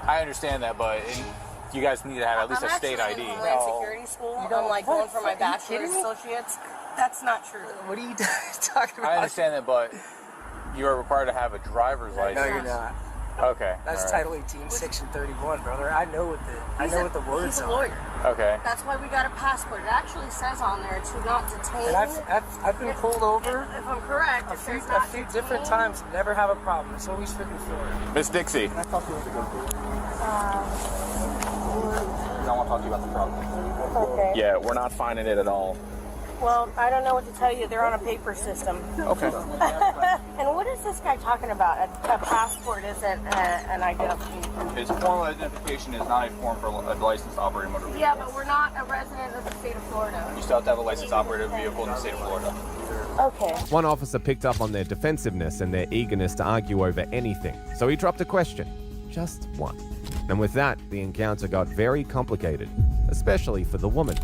I understand that, but you guys need to have at least a state ID. I'm actually in Homeland Security School. I'm like going for my bachelor's associates. That's not true. What are you talking about? I understand that, but you are required to have a driver's license. No, you're not. Okay. That's all right. Title 18, Section 31, brother. I know what the words He's a are. lawyer. Okay. That's why we got a passport. It actually says on there to not detain. And I've been pulled over If I'm correct, a it few says not different detain. times. Never have a problem. It's always freaking Florida. Miss Dixie. Can I talk to you about the I want to talk to you about the problem. Okay. Yeah, we're not finding it at all. Well, I don't know what to tell you. They're on a paper system. Okay. And what is this guy talking about? A passport isn't an identification. His formal identification is not a form for a licensed operator motor vehicle. Yeah, but we're not a resident of the state of Florida. You still have to have a licensed operator vehicle in the state of Florida. Okay. One officer picked up on their defensiveness and their eagerness to argue over anything, so he dropped a question. Just one. And with that, the encounter got very complicated, especially for the woman.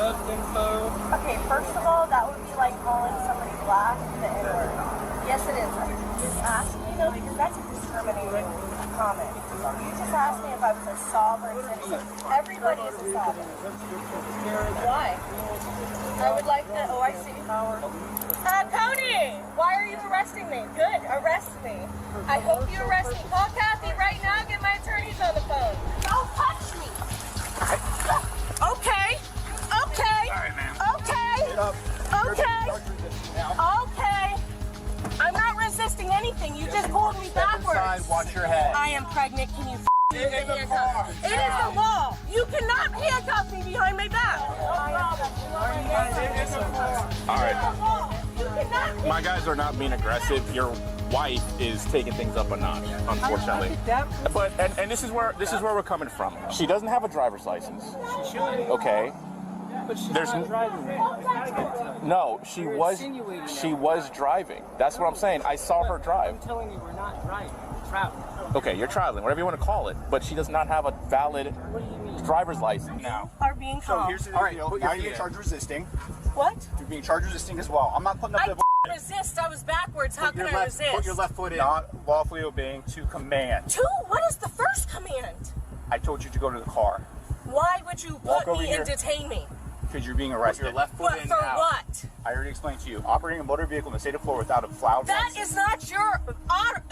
Okay, first of all, that would be like calling somebody black the N-word. Yes, it is. Just ask me, though, because that's a discriminating comment. You just asked me if I was a sovereign citizen. Everybody is a sovereign. Why? I would like to. Oh, I see. Cody, why are you arresting me? Good, arrest me. I hope you arrest me. Call Kathy right now. Get my attorneys on the phone. Don't touch me. Okay. Okay. Okay. Okay. Okay. I'm not resisting anything. You just pulled me backwards. Watch your head. I am pregnant. Can you handcuff? It is the law. You cannot handcuff me behind my back. All right. My guys are not being aggressive. Your wife is taking things up a notch, unfortunately. But and this is where we're coming from. She doesn't have a driver's license. She should. Okay. But she's There's not driving. No, she was driving. That's what I'm saying. I saw her drive. I'm telling you, we're not driving. We're traveling. Okay, you're traveling, whatever you want to call it, but she does not have a valid driver's license now. Are being So calm. here's the deal. Now you're being charged with resisting. What? You're being charged with resisting as well. I'm not putting up I the didn't resist. I was backwards. How can I resist? Put your left foot in. Not lawfully obeying to command. Two? What is the first command? I told you to go to the car Why would you Walk put over me here. and detain me? because you're being arrested. Put your left foot But in for now. what? I already explained to you. Operating a motor vehicle in the state of Florida without a flout. That is not your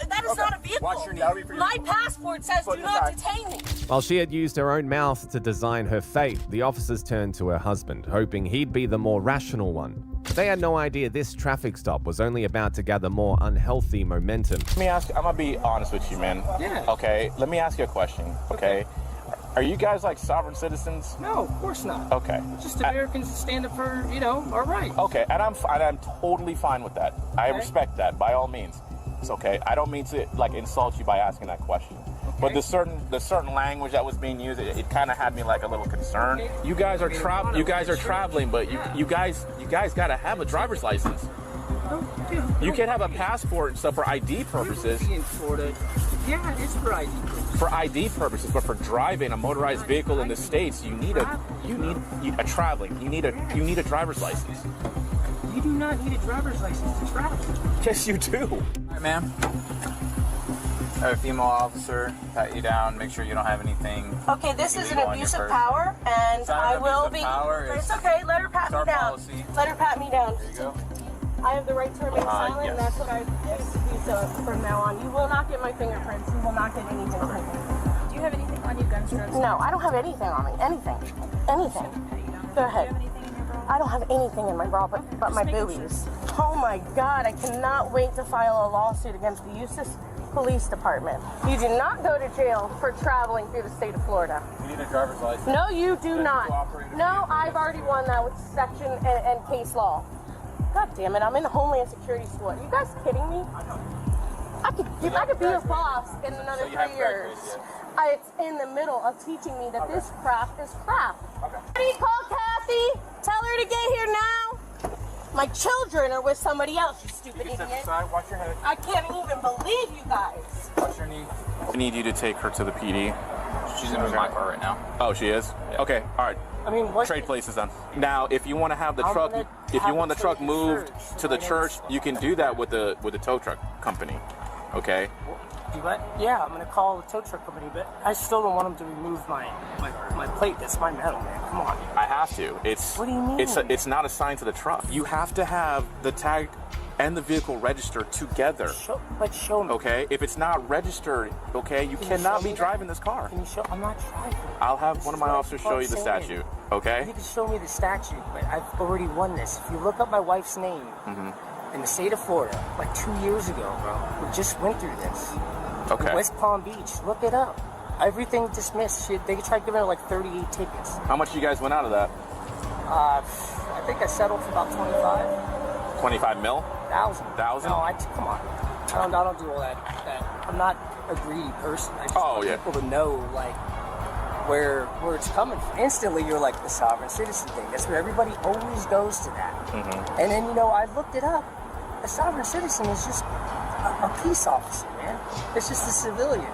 that is not a vehicle. Watch your knee. My passport says do not detain me. While she had used her own mouth to design her fate, the officers turned to her husband, hoping he'd be the more rational one. They had no idea this traffic stop was only about to gather more unhealthy momentum. Let me ask, I'm gonna be honest with you, man. Yeah. Okay, let me ask you a question, okay? Are you guys like sovereign citizens? No, of course not. Okay. Just Americans that stand up for, our rights. Okay, and I'm totally fine with that. I respect that, by all means. It's okay. I don't mean to like insult you by asking that question. But the certain language that was being used, it kind of had me like a little concerned. You guys are traveling, but you guys gotta have a driver's license. You can't have a passport and stuff for ID purposes. In Florida, yeah, it's for ID purposes. For ID purposes, but for driving a motorized vehicle in the States, you need a driver's license. You do not need a driver's license to travel. Yes, you do. All right, ma'am. Have a female officer pat you down, make sure you don't have anything. Okay, this is an illegal on abuse your of person. power, and It's not I an will abuse be. of power, It's okay. Let her pat it's me our down. policy. Let her pat me down. There you go. I have the right to remain silent, yes. and that's what I choose to do so from now on. You will not get my fingerprints. You will not get anything from me. Do you have anything on you, gun strips? No, I don't have anything on me. Anything. Anything. Go ahead. I don't have anything in my bra but my boobies. Oh my God, I cannot wait to file a lawsuit against the Eustis Police Department. You do not go to jail for traveling through the state of Florida. You need a driver's license. No, you do not. No, I've already won that with section and case law. God damn it, I'm in Homeland Security School. Are you guys kidding me? I could be a boss in another 3 years. It's in the middle of teaching me that this crap is crap. Okay. Call Kathy. Tell her to get here now. My children are with somebody else, you stupid idiot. Watch your head. I can't even believe you guys. Watch your knee. I need you to take her to the PD. She's in my car right now. Oh, she is? Yeah. Okay, all right. I mean, what? Trade places then. Now, if you want to have the truck, if you want the truck moved to the church, you can do that with the tow truck company. Okay. Do what? Yeah, I'm gonna call the tow truck company, but I still don't want them to remove my plate. That's my metal, man. Come on. I have to. It's. What do you mean? It's not assigned to the truck. You have to have the tag and the vehicle registered together. Show me. Okay. If it's not registered, okay, you cannot be driving this car. Can you show? I'm not driving. I'll have one of my officers show you the statute. Okay. You can show me the statute, but I've already won this. If you look up my wife's name in the state of Florida, like 2 years ago, bro, we just went through this. Okay. West Palm Beach, look it up. Everything dismissed. They tried giving her like 38 tickets. How much you guys went out of that? I think I settled for about 25. 25 mil? Thousand? No, come on. I don't do all that. I'm not a greedy person. I just want people to know like where it's coming from. Instantly, you're like the sovereign citizen thing. That's where everybody always goes to that. And then I looked it up. A sovereign citizen is just a peace officer, man. It's just a civilian.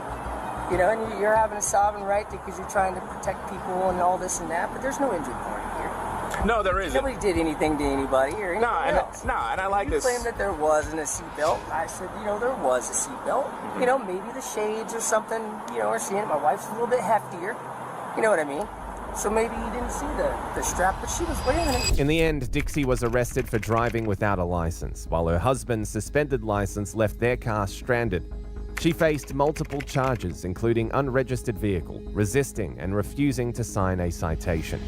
And you're having a sovereign right because you're trying to protect people and all this and that, but there's no injury party here. No, there isn't. Nobody did anything to anybody or anything else. And I like this. You claimed that there wasn't a seatbelt. I said, there was a seatbelt. Maybe the shades or something, are seeing it. My wife's a little bit heftier. You know what I mean? So maybe you didn't see the strap, but she was wearing it. In the end, Dixie was arrested for driving without a license, while her husband's suspended license left their car stranded. She faced multiple charges, including unregistered vehicle, resisting, and refusing to sign a citation.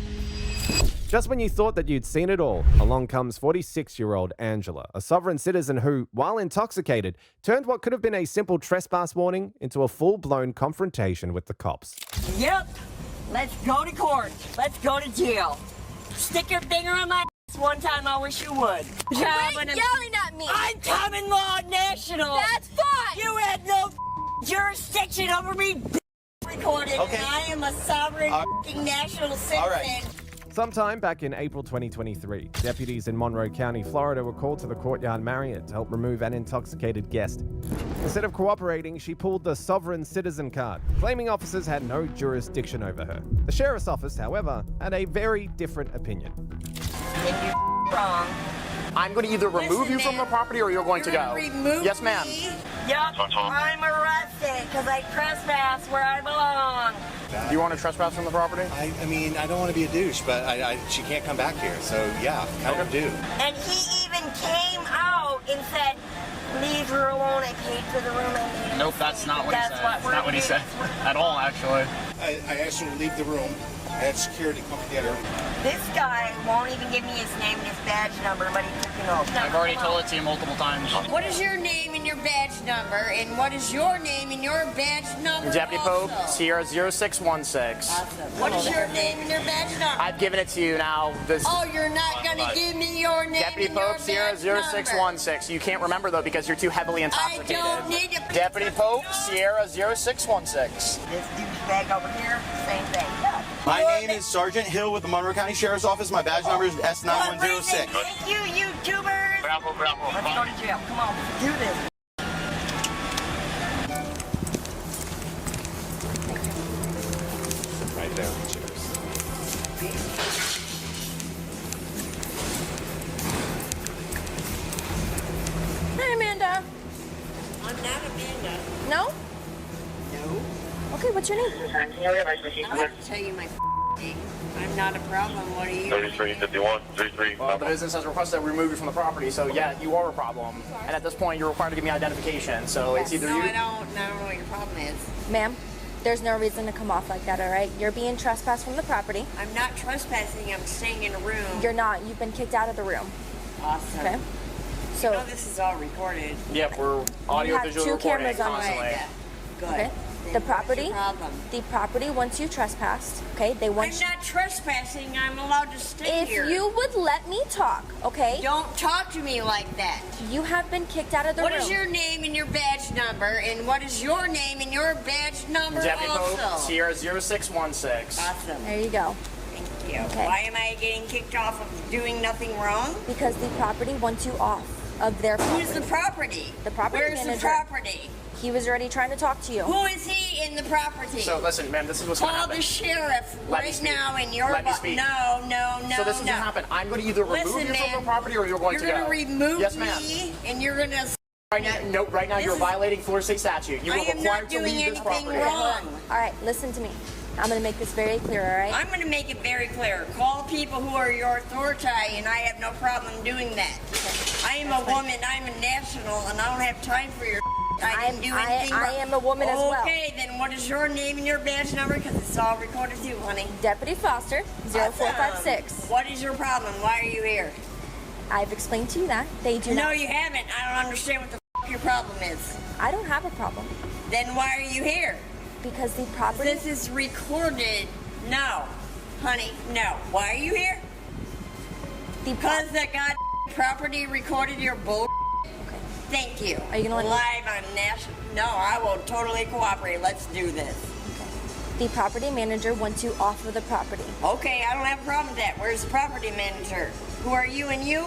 Just when you thought that you'd seen it all, along comes 46-year-old Angela, a sovereign citizen who, while intoxicated, turned what could have been a simple trespass warning into a full-blown confrontation with the cops. Yep. Let's go to court. Let's go to jail. Stick your finger in my ass one time, I wish you would. Quit yelling at me. I'm common law national. That's fine. You had no jurisdiction over me, recording. Okay. I am a sovereign national citizen. All right. Sometime back in April 2023, deputies in Monroe County, Florida were called to the Courtyard Marriott to help remove an intoxicated guest. Instead of cooperating, she pulled the sovereign citizen card, claiming officers had no jurisdiction over her. The sheriff's office, however, had a very different opinion. Then you're wrong. I'm going to either remove you from the property or you're going to go. Remove yes, ma'am. Yep, I'm arrested because I trespass where I belong. Do you want to trespass from the property? I mean, I don't want to be a douche, but she can't come back here, so yeah, kind of do. And he even came out and said, leave her alone, I paid for the room. Nope, that's not what he said. That's not what he said at all, actually. I asked her to leave the room. I had security come get her. This guy won't even give me his name and his badge number, but he took it over. I've already told it to you multiple times. What is your name and your badge number, and what is your name and your badge number? Deputy Pope, Sierra 0616. Awesome. What is your name and your badge number? I've given it to you now. Oh, you're not going to give me your name Deputy and your Pope, Sierra badge number. 0616. You can't remember, though, because you're too heavily intoxicated. I don't need to... Deputy Pope, Sierra 0616. This douchebag over here, same thing. My name is Sergeant Hill with the Monroe County Sheriff's Office. My badge number is S9106. Thank you, YouTubers. Bravo. Let's go to jail. Come on, do this. Right there. Cheers. Hey, Amanda. I'm not Amanda. No? No. Okay, what's your name? I'll have to tell you my name. I'm not a problem. What are you? 3351, 33. Well, the business has requested that we remove you from the property, so yeah, you are a problem. And at this point, you're required to give me identification, so it's either you... I don't know what your problem is. Ma'am, there's no reason to come off like that, all right? You're being trespassed from the property. I'm not trespassing. I'm staying in a room. You're not. You've been kicked out of the room. Awesome. Okay? So... You know this is all recorded. Yep, we're audio-visual two recording cameras on constantly. Good. Okay? The property, once you trespassed, okay, they want I'm not trespassing. I'm allowed to stay if here. If you would let me talk, okay? Don't talk to me like that. You have been kicked out of the room. What is your name and your badge number? And what is your name and your badge number Deputy also? Pope, Sierra 0616. Awesome. There you go. Thank you. Okay. Why am I getting kicked off of doing nothing wrong? Because the property wants you off. of their property. Who's the property? The property Where's manager. the property? He was already trying to talk to you. Who is he in the property? So listen, ma'am, this is what's going to Call happen. the sheriff Let me right speak. now in your Let me speak. No. So this is no. what happen. I'm going to either remove Listen, you from man, the property or you're going to You're go. going to remove Yes, ma'am. me, and you're going to. Right now, you're violating Florida State statute. You I are am required not to doing leave this anything property. wrong. All right, listen to me. I'm going to make this very clear, all right? I'm going to make it very clear. Call people who are your authority, and I have no problem doing that. I am a woman, I'm a national, and I don't have time for your I didn't do anything I wrong. am a woman as well. Okay, then what is your name and your badge number? Because it's all recorded too, honey. Deputy Foster, 0456. What is your problem? Why are you here? I've explained to you that. They do No, not. you haven't. I don't understand what the your problem is. I don't have a problem. Then why are you here? Because the property... This is recorded. No. Honey, no. Why are you here? Because the property recorded your bull. Okay. Thank you. Are you going to live on national? No, I will totally cooperate. Let's do this. The property manager wants you off of the property. Okay, I don't have a problem with that. Where's the property manager? Who are you and you?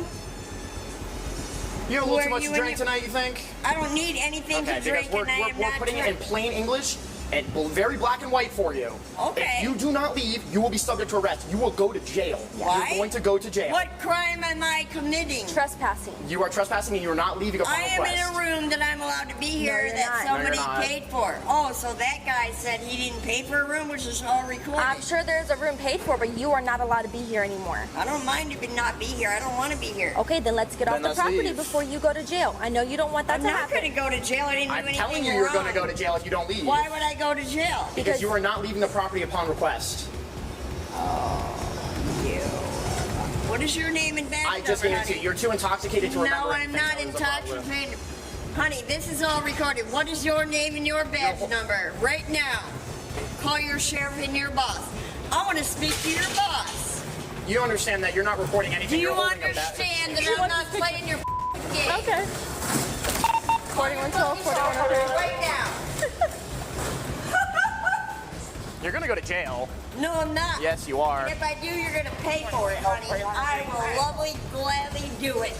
You have a little too much to drink tonight, you think? I don't need anything to drink, because and I am not putting it in plain English and very black and white for you. Okay. If you do not leave, you will be subject to arrest. You will go to jail. Why? You're going to go to jail. What crime am I committing? Trespassing. You are trespassing and you are not leaving upon I am request. in a room that I'm allowed to be here you're that not. somebody No, you're not. paid for. Oh, so that guy said he didn't pay for a room, which is all recorded. I'm sure there's a room paid for, but you are not allowed to be here anymore. I don't mind if it not be here. I don't want to be here. Okay, then let's get off Then the let's property leave. before you go to jail. I know you don't want that I'm to not happen. going to go to jail. I didn't do I'm anything telling you, wrong. you're going to go to jail if you don't leave. Why would I go to jail? Because you are not leaving the property upon request. What is your name and badge I just number, gave it to you. honey? You're too intoxicated to remember No, I'm anything. not That was the problem. intoxicated. Honey, this is all recorded. What is your name and your badge number right now? Call your sheriff and your boss. I want to speak to your boss. You don't understand that you're not recording Do anything. you You're holding a understand bat. that I'm not playing your game? Okay. 4112, 4103. Right now. You're going to go to jail. No, I'm not. Yes, you are. If I do, you're going to pay for it, honey. I will gladly do it.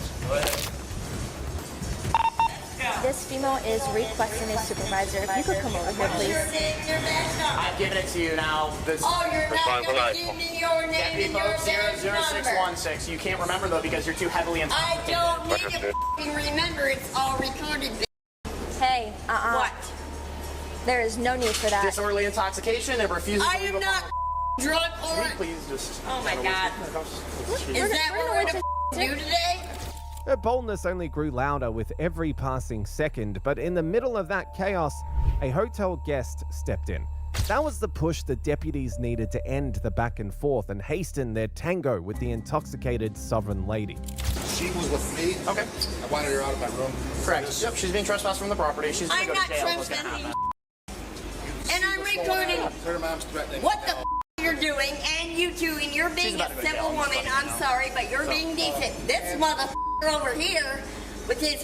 This female is requesting a supervisor. If you could come over here, What's your please. name and your badge number? I've given it to you now. This Oh, you're not going to give me your name Deputy and your Pope badge number. 00616. You can't remember though because you're too heavily I intoxicated. don't need to f***ing remember. It's all recorded. Hey, What? There is no need for that. Disorderly intoxication and refusing I to leave am not drunk or... Can you please just... Oh my God. Is that what we're going to do today? Her boldness only grew louder with every passing second, but in the middle of that chaos, a hotel guest stepped in. That was the push the deputies needed to end the back and forth and hasten their tango with the intoxicated sovereign lady. She was with me. Okay. I wanted her out of my room. Correct. Yep, she's being trespassed from the property. She's going to I'm go not to jail. What's going to trespassing. happen? And I'm recording Her mom's threatening. what the you're doing, and you too, and you're being about a to go to civil jail. woman. I'm sorry, but you're being decent. This motherfucker over here with his...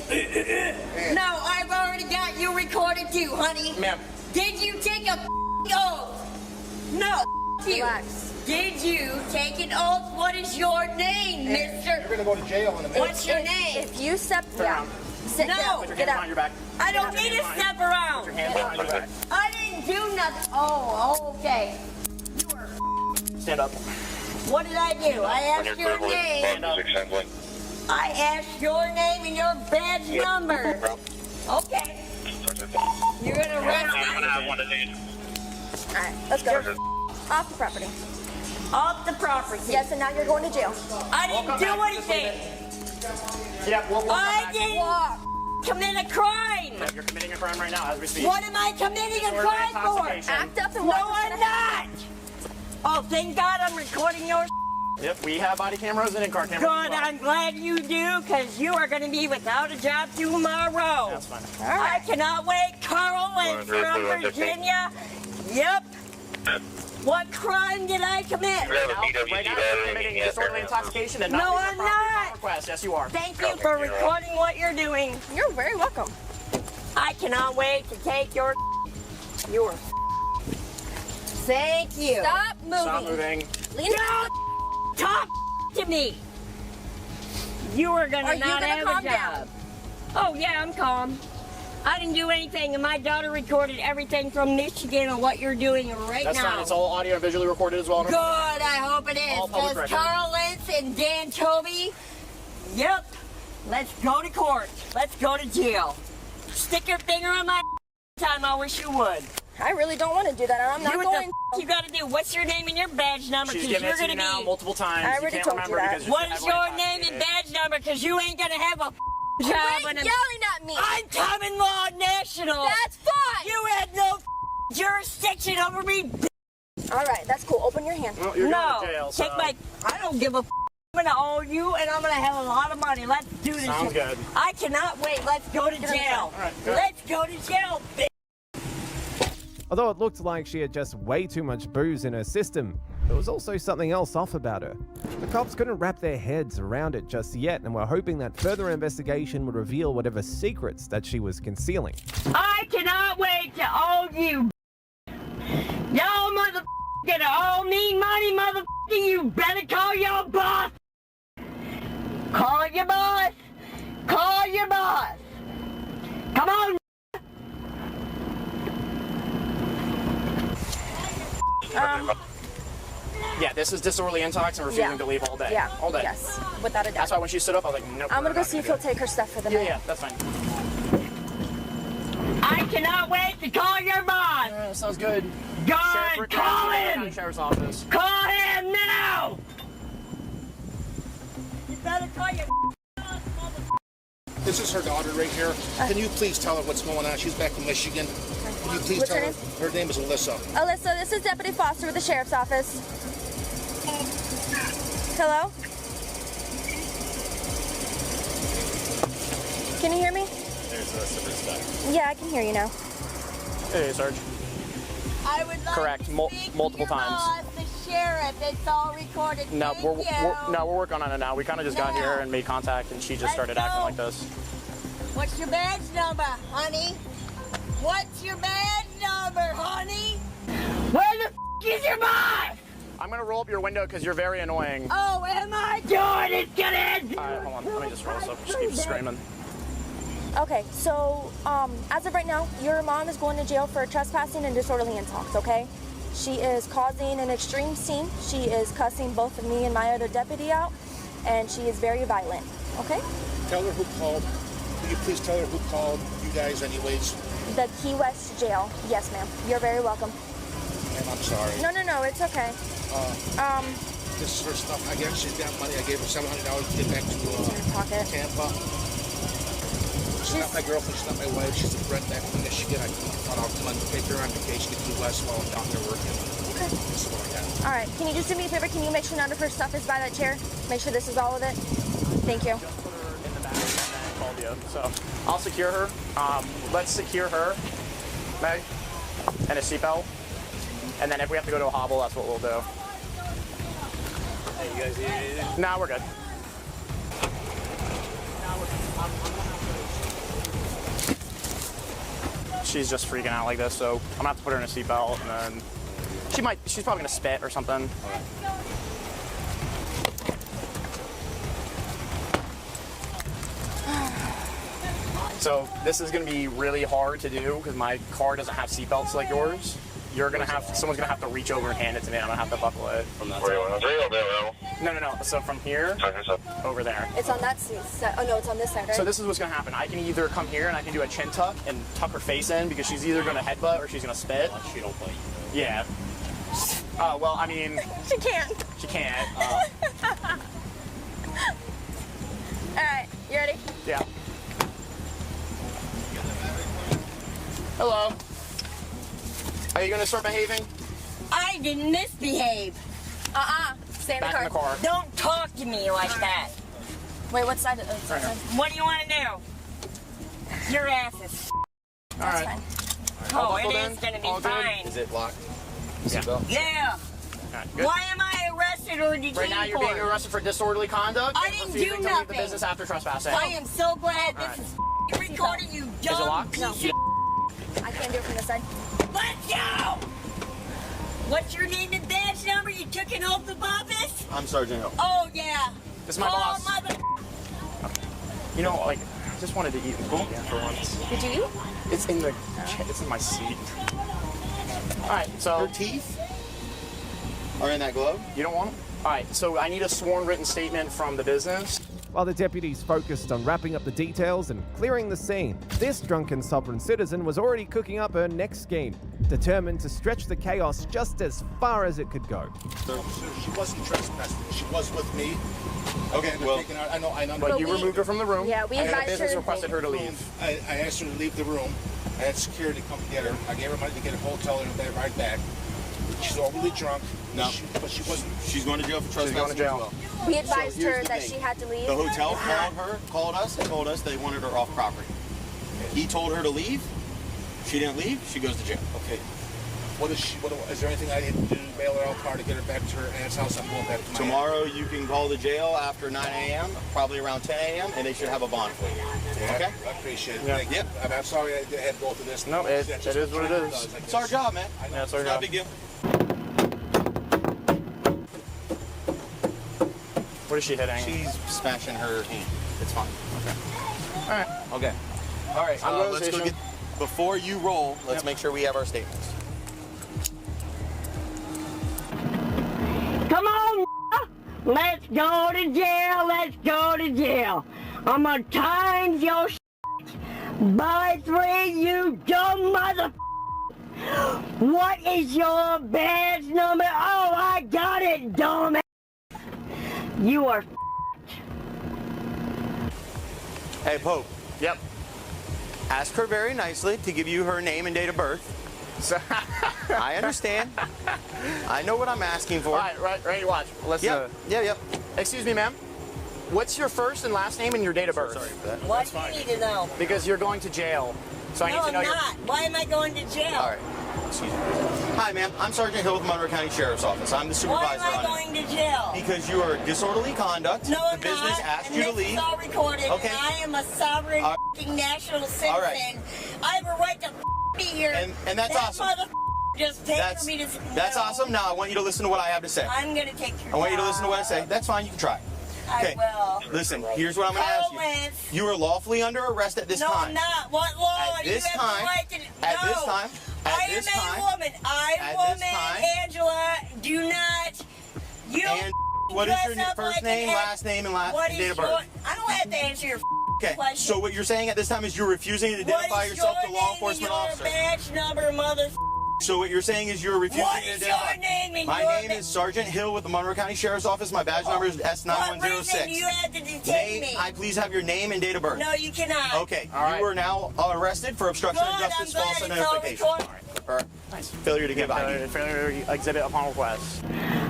No, I've already got you recorded too, honey. Ma'am. Did you take a oath? No, you. Relax. Did you take an oath? What is your name, mister? You're going to go to jail in a minute. What's your name? If you step down, sit No. down, Put your get hands up. behind your back. I don't need to step around. Put your hands behind your back. I didn't do nothing. Oh, okay. You were... Stand up. What did I do? I asked your name. Stand up. I asked your name and your badge number. Okay. You're gonna arrest me. Alright, let's go. Off the property. Off the property. Yes, and now you're going to jail. I didn't do anything. Yeah, we'll come I back. didn't commit a crime. Yeah, you're committing a crime right now as we speak. What am I committing a Disorderly crime for? intoxication. Act up and No, watch what's I'm gonna happen. not. Oh, thank God I'm recording your Yep, we have body cameras and in-car cameras. Good, I'm glad you do, because you are going to be without a job tomorrow. That's fine. I cannot wait. Carl is from Virginia. Yep. What crime did I commit? Right now, you're committing disorderly intoxication and No, not I'm leaving the property not. upon request. Yes, you are. Thank you for recording what you're doing. You're very welcome. I cannot wait to take your... Thank you. Stop moving. Stop moving. Lean Don't talk to me. You are gonna not gonna have calm a job. down? Oh yeah, I'm calm. I didn't do anything, and my daughter recorded everything from Michigan on what you're doing right That's now. fine. It's all audio and visually recorded as well. Good, I hope it All is. public Because record. Carl Lentz and Dan Toby, yep, let's go to court. Let's go to jail. Stick your finger on my time, I wish you would. I really don't want to do that. I'm not Do what going. the you gotta do. What's your name and your badge number? She's 'Cause giving you're it to you gonna now be multiple times. I You already can't told you remember that. because you're What is heavily your name and intoxicated. badge number? Because you ain't gonna have a job. Quit yelling at me. I'm common law national. That's fine. You had no jurisdiction over me. All right, that's cool. Open your hand. Well, you're No, going to jail, take so. my. I don't give a. I'm gonna owe you, and I'm gonna have a lot of money. Let's do this. Sounds good. I cannot wait. Let's go to jail. All right, good. Let's go to jail, bitch. Although it looked like she had just way too much booze in her system, there was also something else off about her. The cops couldn't wrap their heads around it just yet and were hoping that further investigation would reveal whatever secrets that she was concealing. I cannot wait to owe you. Y'all mother gonna owe me money, mother. You better call your boss. Call your boss. Call your boss. Come on. Yeah, this is disorderly intox and refusing Yeah. to leave all day. Yeah. All day. Yes. Without a doubt. That's why when she stood up, I was like, nope. I'm we're gonna go not see if do he'll it. take her stuff for the Yeah, night. yeah, that's fine. I cannot wait to call your boss. Sounds good. God, call him. Sheriff's office. Call him now. You better call your. This is her daughter right here. Can you please tell her what's going on? She's back in Michigan. Can you please What's tell her her? Her name is Alyssa. Alyssa, this is Deputy Foster with the Sheriff's Office. Hello? Can you hear me? There's a super stuff. Yeah, I can hear you now. Hey, Sarge. I would like Correct. to speak Multiple to your times. boss, the sheriff. It's all recorded. No, Thank we're you. working on it now. We kind of just got here and made contact, and she just Let's started acting go. like this. What's your badge number, honey? What's your badge number, honey? Where the is your boss? I'm gonna roll up your window because you're very annoying. Oh, am I doing it? Get in! All right, hold on. Let me just roll this up. Just keep screaming. Okay, so as of right now, your mom is going to jail for trespassing and disorderly intox, okay? She is causing an extreme scene. She is cussing both of me and my other deputy out, and she is very violent, okay? Tell her who called. Will you please tell her who called you guys anyways? The Key West jail. Yes, ma'am. You're very welcome. And I'm sorry. No, it's okay. This is her stuff. I guess she's got money. I gave her $700 to get back pocket. to Tampa. She's not my girlfriend. She's not my wife. She's a friend back from Michigan. I thought I'll come and take her on vacation to Key West while I'm down there working. Okay. This is what I got. All right. Can you just do me a favor? Can you make sure none of her stuff is by that chair? Make sure this is all of it. Thank you. Just put her in the back and then called you. So I'll secure her. Let's secure her, Meg, and a seatbelt. And then if we have to go to a hobble, that's what we'll do. Hey, you guys need anything? Nah, we're good. She's just freaking out like this, so I'm gonna have to put her in a seatbelt, and then she's probably gonna spit or something. So this is gonna be really hard to do because my car doesn't have seatbelts like yours. Someone's gonna have to reach over and hand it to me, and I'm gonna have to buckle it. From that side. No. So from here, over there. It's on that seat. Oh, no, it's on this side, right? So this is what's gonna happen. I can either come here and I can do a chin tuck and tuck her face in because she's either gonna headbutt or she's gonna spit. She don't bite. Yeah. Well, I mean. She can't. She can't. All right. You ready? Yeah. Hello. Are you gonna start behaving? I didn't misbehave. Stay in the Back car. in the car. Don't talk to me like that. Wait, what side? Right here. What do you want to do? Your ass is. All right. Oh, buckled it in? is gonna be All good? fine. Is it locked? Yeah. Yeah. All right, good. Why am I arrested or detained Right now you're for? being arrested for disorderly conduct. I and didn't refusing do to leave the nothing. business after trespassing. I am so glad All this right. is recorded, you dumb Is it locked? piece No. of I can't do it from this side. Let's go! What's your name and badge number? You took an oath of office? I'm Sergeant Hill. Oh, yeah. This is my Call boss. Mother... You know, like, I just wanted to eat for once. Did you eat? It's in my seat. All right, so. Her teeth are in that glove? You don't want them? All right, so I need a sworn written statement from the business. While the deputies focused on wrapping up the details and clearing the scene, this drunken sovereign citizen was already cooking up her next scheme, determined to stretch the chaos just as far as it could go. She wasn't trespassing. She was with me. Okay, well, I know. But you removed her from the room. Yeah, we and the advised business her. requested her to leave. I asked her to leave the room. I had security come get her. I gave her money to get a hotel and bed right back. She's overly drunk. No. But she wasn't. She's going to jail for trespassing. She's going to jail. As well. We advised So here's her the that thing. she had to leave. The hotel called us and told us they wanted her off property. He told her to leave. She didn't leave. She goes to jail. Okay. Is there anything I need to do to bail her out car to get her back to her aunt's house? I'm going back to my Tomorrow you can call the jail after 9 a.m., probably around 10 a.m., and they should have a bond for you. Yeah, Okay? I appreciate it. Yeah. Thank you. I'm sorry I had to go through this. No, it is what it is. It's our job, man. Yeah, it's our Not a job. big deal. What is she hitting? She's smashing her hand. It's fine. All right. Okay. All right. I'm going to Let's go station. get. Before you roll, let's make sure we have our statements. Come on, let's go to jail. Let's go to jail. I'm gonna times your by 3, you dumb mother. What is your badge number? Oh, I got it, dumb. You are. Hey, Pope. Yep. Ask her very nicely to give you her name and date of birth. I understand. I know what I'm asking for. All right, ready to watch. Let's. Yep. Excuse me, ma'am. What's your first and last name and your date of birth? Sorry for that. Why do you need to know? Because you're going to jail. So I No, need to I'm know not. Why am I going to jail? All right. Excuse me. Hi, ma'am. I'm Sergeant Hill with the Monroe County Sheriff's Office. I'm the Why supervisor am I on it. going to jail? Because you are disorderly conduct. No, I'm the business not. asked And you to this is leave. all recorded. Okay. And I am a sovereign f***ing national citizen. All right. I have a right to be here. And that's that awesome. Mother just paid That's, for me to. that's no. awesome. Now I want you to listen to what I have to say. I'm going to take your I want you to job. listen to what I say. That's fine. You can try. Okay. I will. Listen, here's what I'm going to ask you. Lance. You are lawfully under arrest at this No, time. I'm not. What law? At do this you have time. the right to? At no. this time. At this I am time. a woman. At this time. Angela, do not. You And what is your dress up first like name, an last name, and What is date of your- birth? I don't have to answer your Okay. question. So what you're saying at this time is you're refusing to identify What is yourself to your law name enforcement and officer. your badge number, mother. So what you're saying is you're refusing What to is identify. your name and My your name is Sergeant Hill with the Monroe County Sheriff's Office. My badge number is S9106. What reason you had to detain me? I please have your name and date of birth. No, you cannot. Okay. You are now arrested for obstruction of Good, justice, I'm false glad it's all identification. recorded. Nice. Failure to give ID. Failure to exhibit upon request.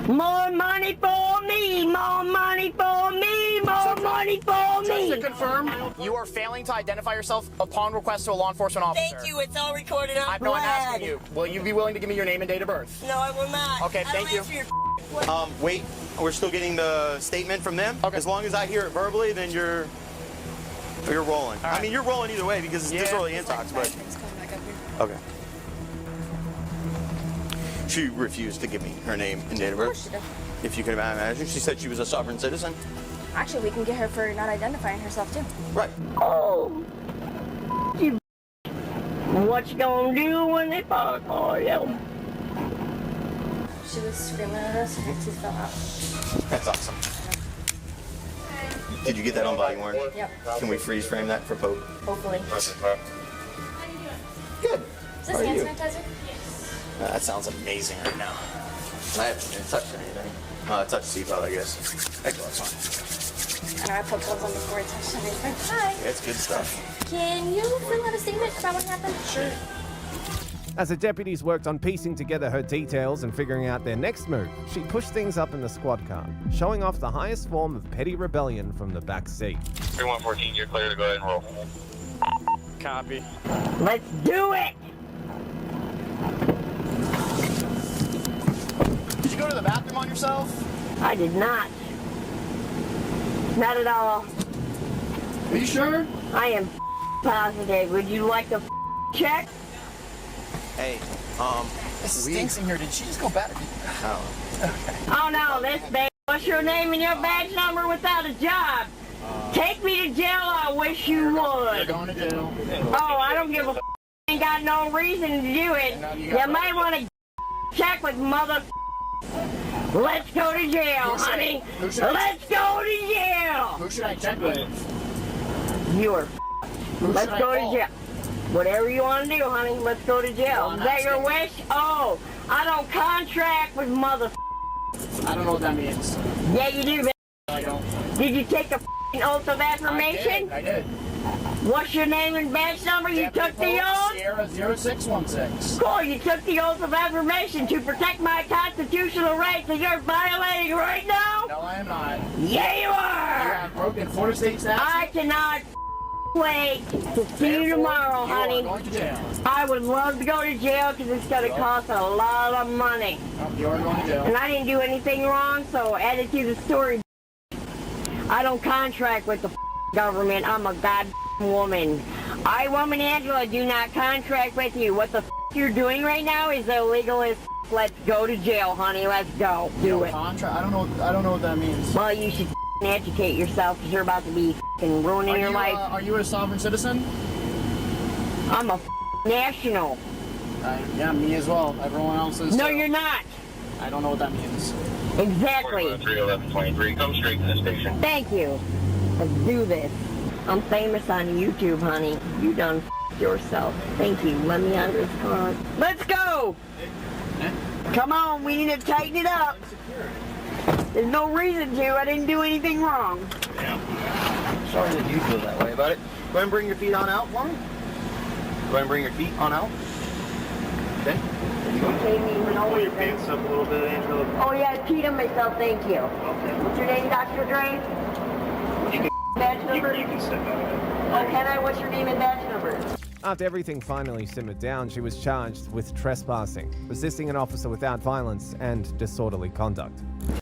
More money for me. More money for me. More money for Just me. to confirm, you are failing to identify yourself upon request to a law enforcement officer. Thank you. It's all recorded. I'm No, I'm glad. asking you. Will you be willing to give me your name and date of birth? No, I will not. Okay, I thank don't you. answer your Wait. We're still getting the statement from them. Okay. As long as I hear it verbally, then you're rolling. I mean, you're rolling either way because it's disorderly intox, but. Okay. She refused to give me her name and date of birth. Of course she did. If you can imagine, she said she was a sovereign citizen. Actually, we can get her for not identifying herself too. Right. Oh, you. What you gonna do when they fuck for you? She was screaming at us and she fell out. That's awesome. Did you get that on body worn? Yep. Can we freeze frame that for Pope? Hopefully. Good. Is this How are hand you? sanitizer? That sounds amazing right now. I haven't touched anything. Touch the seatbelt, I guess. Actually, that's fine. I know I put gloves on before I touched anything. Hi. It's good stuff. Can you fill out a statement about what happened? Sure. As the deputies worked on piecing together her details and figuring out their next move, she pushed things up in the squad car, showing off the highest form of petty rebellion from the back seat. 3114, you're clear to go ahead and roll. Copy. Let's do it. Did you go to the bathroom on yourself? I did not. Not at all. Are you sure? I am positive. Would you like to check? Hey, It stinks in here. Did she just go back? Oh no, this babe. What's your name and your badge number without a job? Take take me to jail, I wish you would. You're going to jail. Oh, I don't give a f***. Ain't got no reason to do it. You might want to check with mother. Let's go to jail, honey. Let's go to jail. Who should I check with? You're. Let's go to jail. Whatever you want to do, honey. Let's go to jail. Is that your wish? Oh, I don't contract with mother. I don't know what that means. Yeah, you do, man. I don't. Did you take the f***ing oath of affirmation? I did. What's your name and badge number? You took the oath? Sierra 0616. Cool, you took the oath of affirmation to protect my constitutional rights and you're violating right now? No, I am not. Yeah, you are! You have broken Florida State statute? I cannot wait to see you tomorrow, honey. You are going to jail. I would love to go to jail because it's going to cost a lot of money. No, you are going to jail. And I didn't do anything wrong, so add it to the story. I don't contract with the government. I'm a woman. I, woman Angela, do not contract with you. What the you're doing right now is illegal as Let's go to jail, honey. Let's go. Do it. I don't know what that means. Well, you should educate yourself because you're about to be ruining your life. Are you a sovereign citizen? I'm a national. Yeah, me as well. Everyone else is. No, you're not. I don't know what that means. Exactly. 31123. Come straight to the station. Thank you. Let's do this. I'm famous on YouTube, honey. You done yourself. Thank you. Let me out of this car. Let's go! Come on, we need to tighten it up. There's no reason to. I didn't do anything wrong. Yeah. Sorry that you feel that way about it. Go ahead and bring your feet on out for me. Go ahead and bring your feet on out. Okay. Pull your pants up a little bit, Angela. Oh yeah, I peed on myself, thank you. Okay. What's your name, Dr. Dre? Badge number? You can step out. Oh, can I? What's your name and badge number? After everything finally simmered down, she was charged with trespassing, resisting an officer without violence, and disorderly conduct.